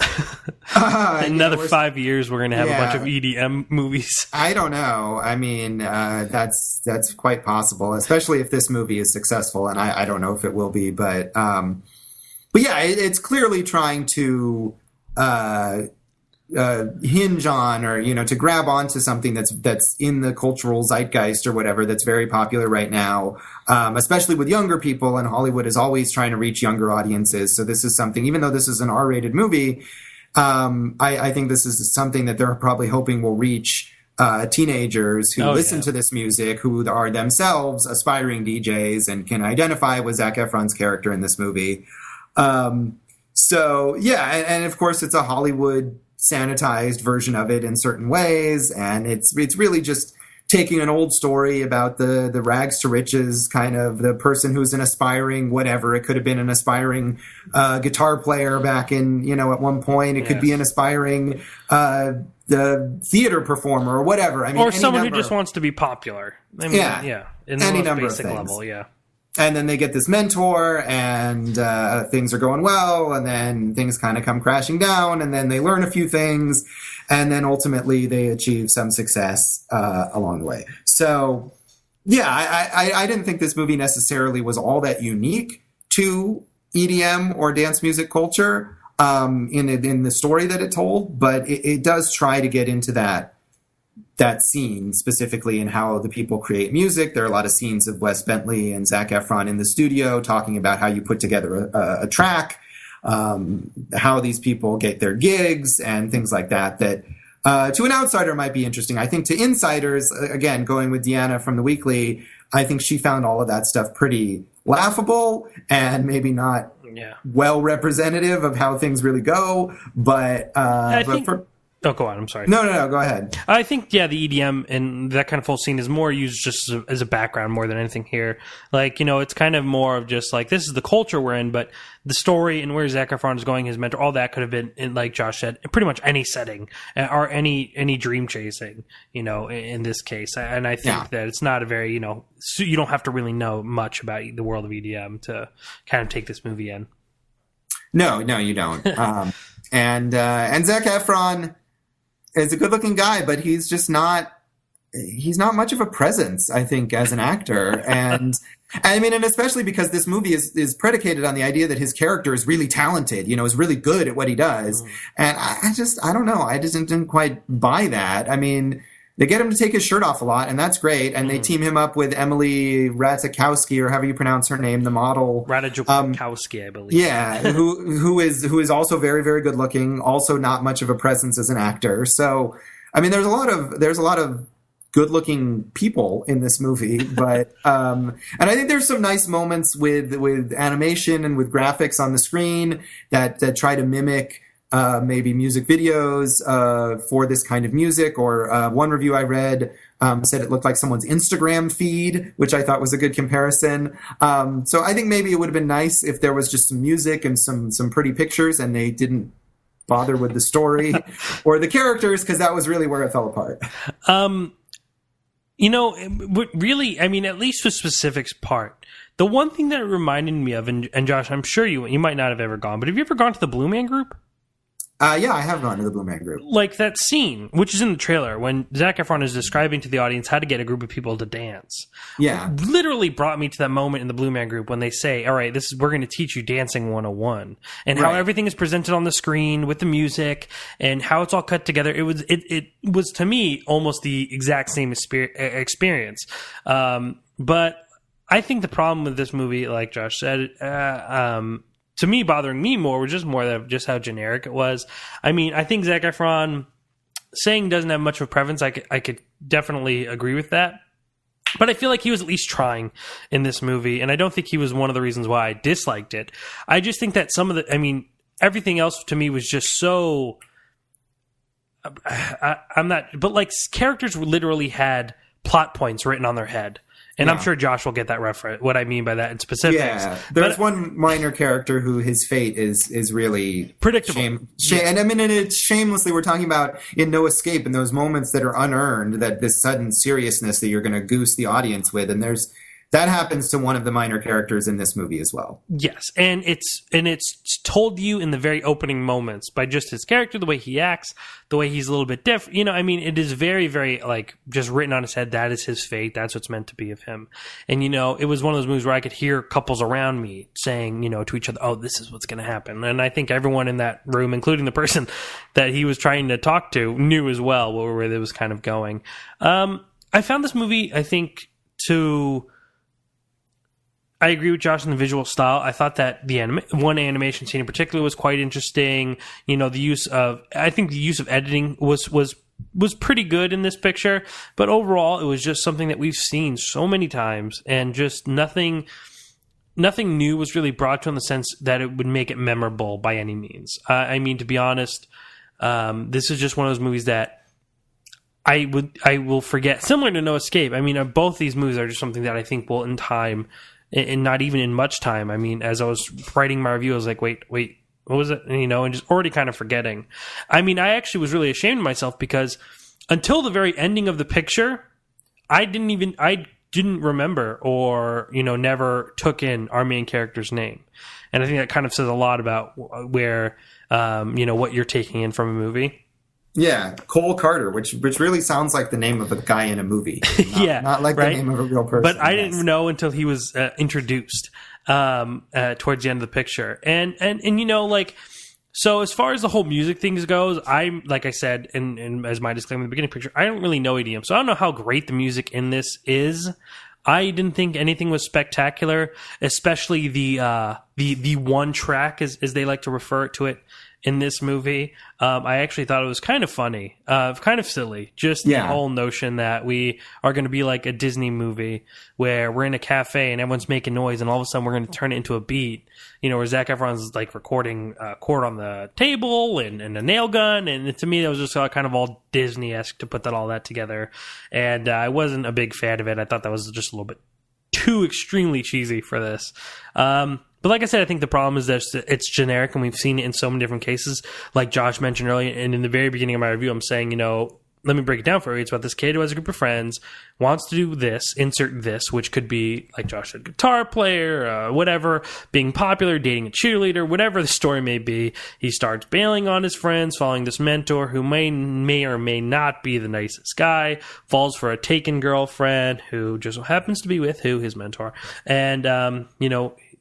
Another 5 years, we're going to have a bunch of EDM movies. I don't know. I mean, that's quite possible, especially if this movie is successful, and I don't know if it will be. But yeah, it's clearly trying to hinge on or to grab onto something that's in the cultural zeitgeist or whatever that's very popular right now, especially with younger people, and Hollywood is always trying to reach younger audiences. So this is something, even though this is an R-rated movie, I think this is something that they're probably hoping will reach teenagers who listen to this music, who are themselves aspiring DJs and can identify with Zac Efron's character in this movie. So yeah, and of course it's a Hollywood sanitized version of it in certain ways, and it's really just taking an old story about the rags to riches kind of the person who's an aspiring whatever. It could have been an aspiring guitar player back in at one point. It could be an aspiring the theater performer or whatever. I mean, or someone who just wants to be popular. I mean, in the any most number basic of things. level, And then they get this mentor, and things are going well, and then things kind of come crashing down, and then they learn a few things, and then ultimately they achieve some success along the way. So, yeah, I didn't think this movie necessarily was all that unique to EDM or dance music culture in the story that it told, but it does try to get into that scene specifically and how the people create music. There are a lot of scenes of Wes Bentley and Zac Efron in the studio talking about how you put together a track, how these people get their gigs and things like that to an outsider might be interesting. I think to insiders, again, going with Deanna from The Weekly, I think she found all of that stuff pretty laughable and maybe not well representative of how things really go. But oh, go on. I'm sorry. No, go ahead. I think, the EDM and that kind of full scene is more used just as a background more than anything here. Like, it's kind of more of just like, this is the culture we're in, but the story and where Zac Efron is going, his mentor, all that could have been, in, like Josh said, in pretty much any setting or any dream chasing, in this case. And I think that it's not a very, so you don't have to really know much about the world of EDM to kind of take this movie in. No, you don't. And Zac Efron is a good-looking guy, but he's just not much of a presence, I think, as an actor. And I mean, and especially because this movie is predicated on the idea that his character is really talented, is really good at what he does. And I don't know. I just didn't quite buy that. I mean, they get him to take his shirt off a lot, and that's great. And they team him up with Emily Ratajkowski, or however you pronounce her name, the model. Ratajkowski, I believe. Yeah, who is also very, very good looking, also not much of a presence as an actor. So, I mean, there's a lot of good looking people in this movie, but and I think there's some nice moments with animation and with graphics on the screen that try to mimic maybe music videos for this kind of music. Or one review I read said it looked like someone's Instagram feed, which I thought was a good comparison. So I think maybe it would have been nice if there was just some music and some pretty pictures, and they didn't bother with the story or the characters, because that was really where it fell apart. Really, I mean, at least for specifics part, the one thing that it reminded me of, and Josh, I'm sure you might not have ever gone, but have you ever gone to the Blue Man Group? Yeah, I have gone to the Blue Man Group. Like that scene, which is in the trailer, when Zac Efron is describing to the audience how to get a group of people to dance. Yeah. Literally brought me to that moment in the Blue Man Group when they say, all right, we're going to teach you dancing 101, and how everything is presented on the screen with the music and how it's all cut together. It was to me almost the exact same experience. But I think the problem with this movie, like Josh said, to me, bothering me more was just how generic it was. I mean, I think Zac Efron saying doesn't have much of a preference. I could definitely agree with that. But I feel like he was at least trying in this movie, and I don't think he was one of the reasons why I disliked it. I just think that everything else to me was just so... But like, characters literally had plot points written on their head. And I'm sure Josh will get that reference, what I mean by that in specifics. Yeah, there's one minor character who his fate is really predictable. And I mean, and it's shamelessly, we're talking about in No Escape, in those moments that are unearned, that this sudden seriousness that you're going to goose the audience with. And that happens to one of the minor characters in this movie as well. Yes, and it's told you in the very opening moments by just his character, the way he acts, the way he's a little bit different. I mean, it is very, very, like, just written on his head. That is his fate. That's what's meant to be of him. And, it was one of those movies where I could hear couples around me saying, to each other, oh, this is what's going to happen. And I think everyone in that room, including the person that he was trying to talk to, knew as well where it was kind of going. I found this movie, I think, I agree with Josh in the visual style. I thought that the one animation scene in particular was quite interesting. The use of editing was pretty good in this picture, but overall it was just something that we've seen so many times, and just nothing new was really brought to in the sense that it would make it memorable by any means. I mean, to be honest, this is just one of those movies that I will forget, similar to No Escape. I mean, both these movies are just something that I think will in time, and not even in much time. I mean, as I was writing my review, I was like, wait, what was it? And just already kind of forgetting. I mean, I actually was really ashamed of myself, because until the very ending of the picture, I didn't remember or, never took in our main character's name. And I think that kind of says a lot about where, what you're taking in from a movie. Yeah, Cole Carter, which really sounds like the name of a guy in a movie. Not like the name of a real person. But I didn't know until he was introduced towards the end of the picture. And so as far as the whole music things goes, like I said, and as my disclaimer in the beginning picture, I don't really know EDM, so I don't know how great the music in this is. I didn't think anything was spectacular, especially the one track, as they like to refer to it in this movie. I actually thought it was kind of funny, kind of silly. Just the whole notion that we are going to be like a Disney movie where we're in a cafe and everyone's making noise, and all of a sudden we're going to turn it into a beat. Where Zac Efron's like recording a chord on the table and a nail gun, and to me that was just kind of all Disney-esque to put all that together. And I wasn't a big fan of it. I thought that was just a little bit too extremely cheesy for this. But like I said, I think the problem is that it's generic, and we've seen it in so many different cases. Like Josh mentioned earlier, and in the very beginning of my review, I'm saying, let me break it down for you. It's about this kid who has a group of friends, wants to do this, insert this, which could be, like Josh said, guitar player, whatever, being popular, dating a cheerleader, whatever the story may be. He starts bailing on his friends, following this mentor who may or may not be the nicest guy, falls for a taken girlfriend who just happens to be with his mentor. And,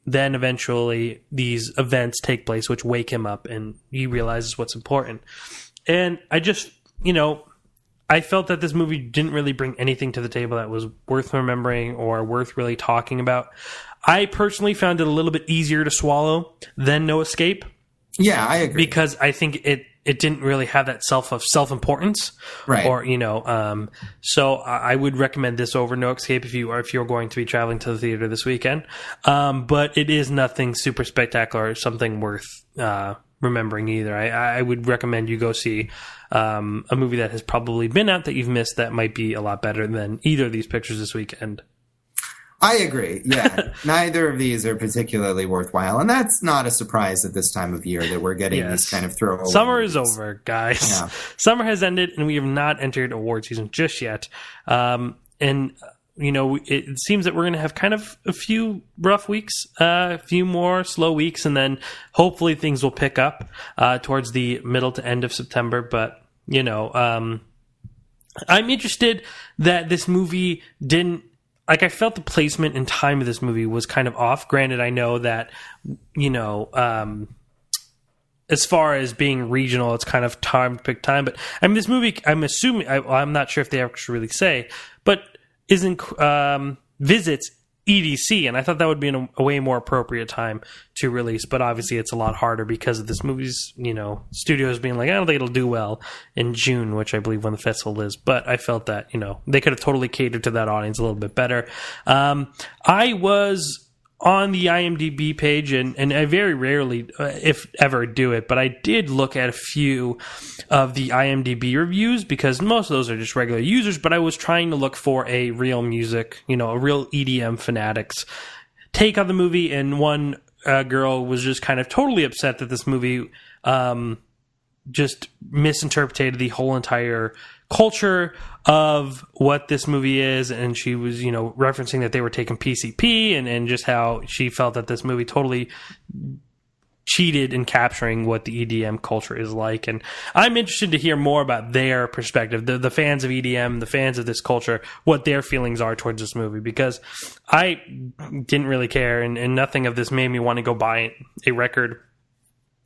then eventually these events take place which wake him up, and he realizes what's important. And I just, I felt that this movie didn't really bring anything to the table that was worth remembering or worth really talking about. I personally found it a little bit easier to swallow than No Escape. Yeah, I agree. Because I think it didn't really have that self-importance. Right. Or, so I would recommend this over No Escape if you're going to be traveling to the theater this weekend. But it is nothing super spectacular or something worth remembering either. I would recommend you go see a movie that has probably been out that you've missed that might be a lot better than either of these pictures this weekend. I agree. Yeah. Neither of these are particularly worthwhile. And that's not a surprise at this time of year that we're getting these kind of throwaway Summer movies. is over, guys. Yeah. Summer has ended, and we have not entered award season just yet. and it seems that we're going to have kind of a few rough weeks, a few more slow weeks, and then hopefully things will pick up towards the middle to end of September. But, I'm interested that this movie didn't, I felt the placement and time of this movie was kind of off. Granted, I know that, as far as being regional, it's kind of time to pick time. But, this movie, I'm assuming, I'm not sure if they actually really say, but visits EDC, and I thought that would be a way more appropriate time to release, but obviously it's a lot harder because of this movie's, studios being like, I don't think it'll do well in June, which I believe when the festival is, but I felt that, they could have totally catered to that audience a little bit better. I was on the IMDb page, and I very rarely, if ever, do it, but I did look at a few of the IMDb reviews because most of those are just regular users, but I was trying to look for a real music, a real EDM fanatics take on the movie, and one girl was just kind of totally upset that this movie just misinterpreted the whole entire culture of what this movie is, and she was, referencing that they were taking PCP and just how she felt that this movie totally cheated in capturing what the EDM culture is like. And I'm interested to hear more about their perspective, the fans of EDM, the fans of this culture, what their feelings are towards this movie, because I didn't really care, and nothing of this made me want to go buy a record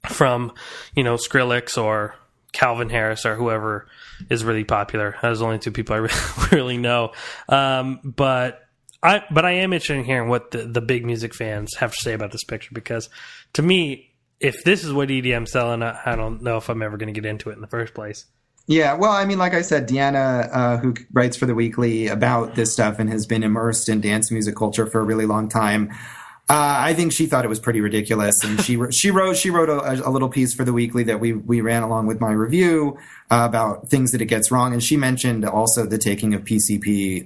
from, Skrillex or Calvin Harris or whoever is really popular. Those are the only two people I really know. But I am interested in hearing what the big music fans have to say about this picture, because to me, if this is what EDM's selling, I don't know if I'm ever going to get into it in the first place. Yeah, well, like I said, Deanna, who writes for The Weekly about this stuff and has been immersed in dance music culture for a really long time, I think she thought it was pretty ridiculous, and she wrote a little piece for The Weekly that we ran along with my review about things that it gets wrong, and she mentioned also the taking of PCP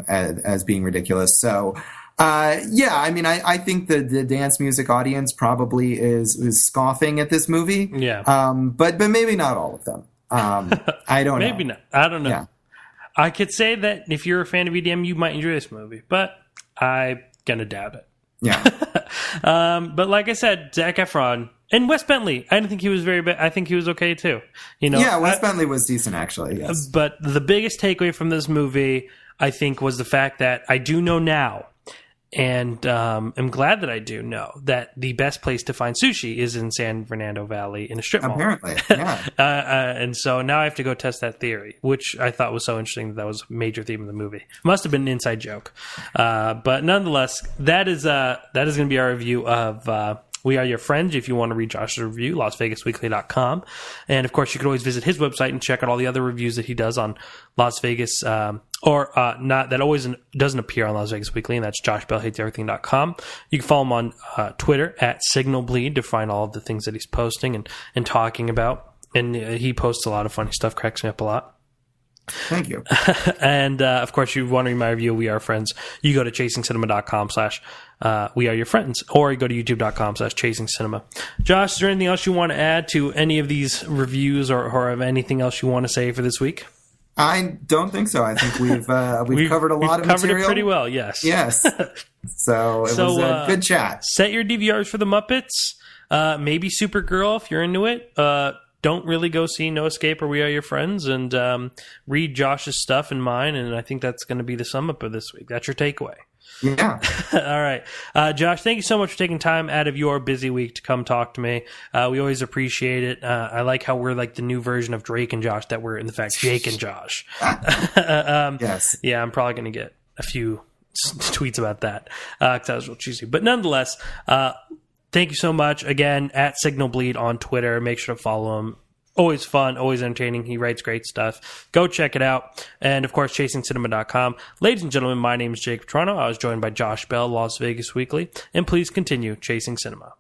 as being ridiculous. So, I think the dance music audience probably is scoffing at this movie. Yeah. But maybe not all of them. I don't know. Maybe not. I don't know. Yeah. I could say that if you're a fan of EDM, you might enjoy this movie, but I'm gonna doubt it. Yeah. But like I said, Zac Efron and Wes Bentley, I didn't think he was very bad. I think he was okay too. Wes Bentley was decent actually. Yes. But the biggest takeaway from this movie, I think, was the fact that I do know now, and I'm glad that I do know that the best place to find sushi is in San Fernando Valley in a strip mall. Apparently, yeah. And so now I have to go test that theory, which I thought was so interesting that was a major theme of the movie. Must have been an inside joke. But nonetheless, that is going to be our review of We Are Your Friends. If you want to read Josh's review, LasVegasWeekly.com. And of course, you can always visit his website and check out all the other reviews that he does on Las Vegas, not that always doesn't appear on Las Vegas Weekly, and that's JoshBellHatesEverything.com. You can follow him on Twitter at SignalBleed to find all of the things that he's posting and talking about. And he posts a lot of funny stuff, cracks me up a lot. Thank you. And of course, you want to read my review of We Are Friends, you go to chasingcinema.com/We Are Your Friends, or you go to youtube.com/chasingcinema. Josh, is there anything else you want to add to any of these reviews, or anything else you want to say for this week? I don't think so. I think we've covered a lot of material. Covered it pretty well, yes. Yes. So it was a good chat. Set your DVRs for the Muppets. Maybe Supergirl if you're into it. Don't really go see No Escape or We Are Your Friends, and read Josh's stuff and mine, and I think that's going to be the sum up of this week. That's your takeaway. Yeah. All right. Josh, thank you so much for taking time out of your busy week to come talk to me. We always appreciate it. I like how we're like the new version of Drake and Josh, that we're in fact Jake and Josh. Yes. Yeah, I'm probably going to get a few tweets about that because that was real cheesy. But nonetheless, thank you so much. Again, at SignalBleed on Twitter. Make sure to follow him. Always fun, always entertaining. He writes great stuff. Go check it out. And, of course, chasingcinema.com. Ladies and gentlemen, my name is Jake Tiranno. I was joined by Josh Bell, Las Vegas Weekly. And please continue chasing cinema.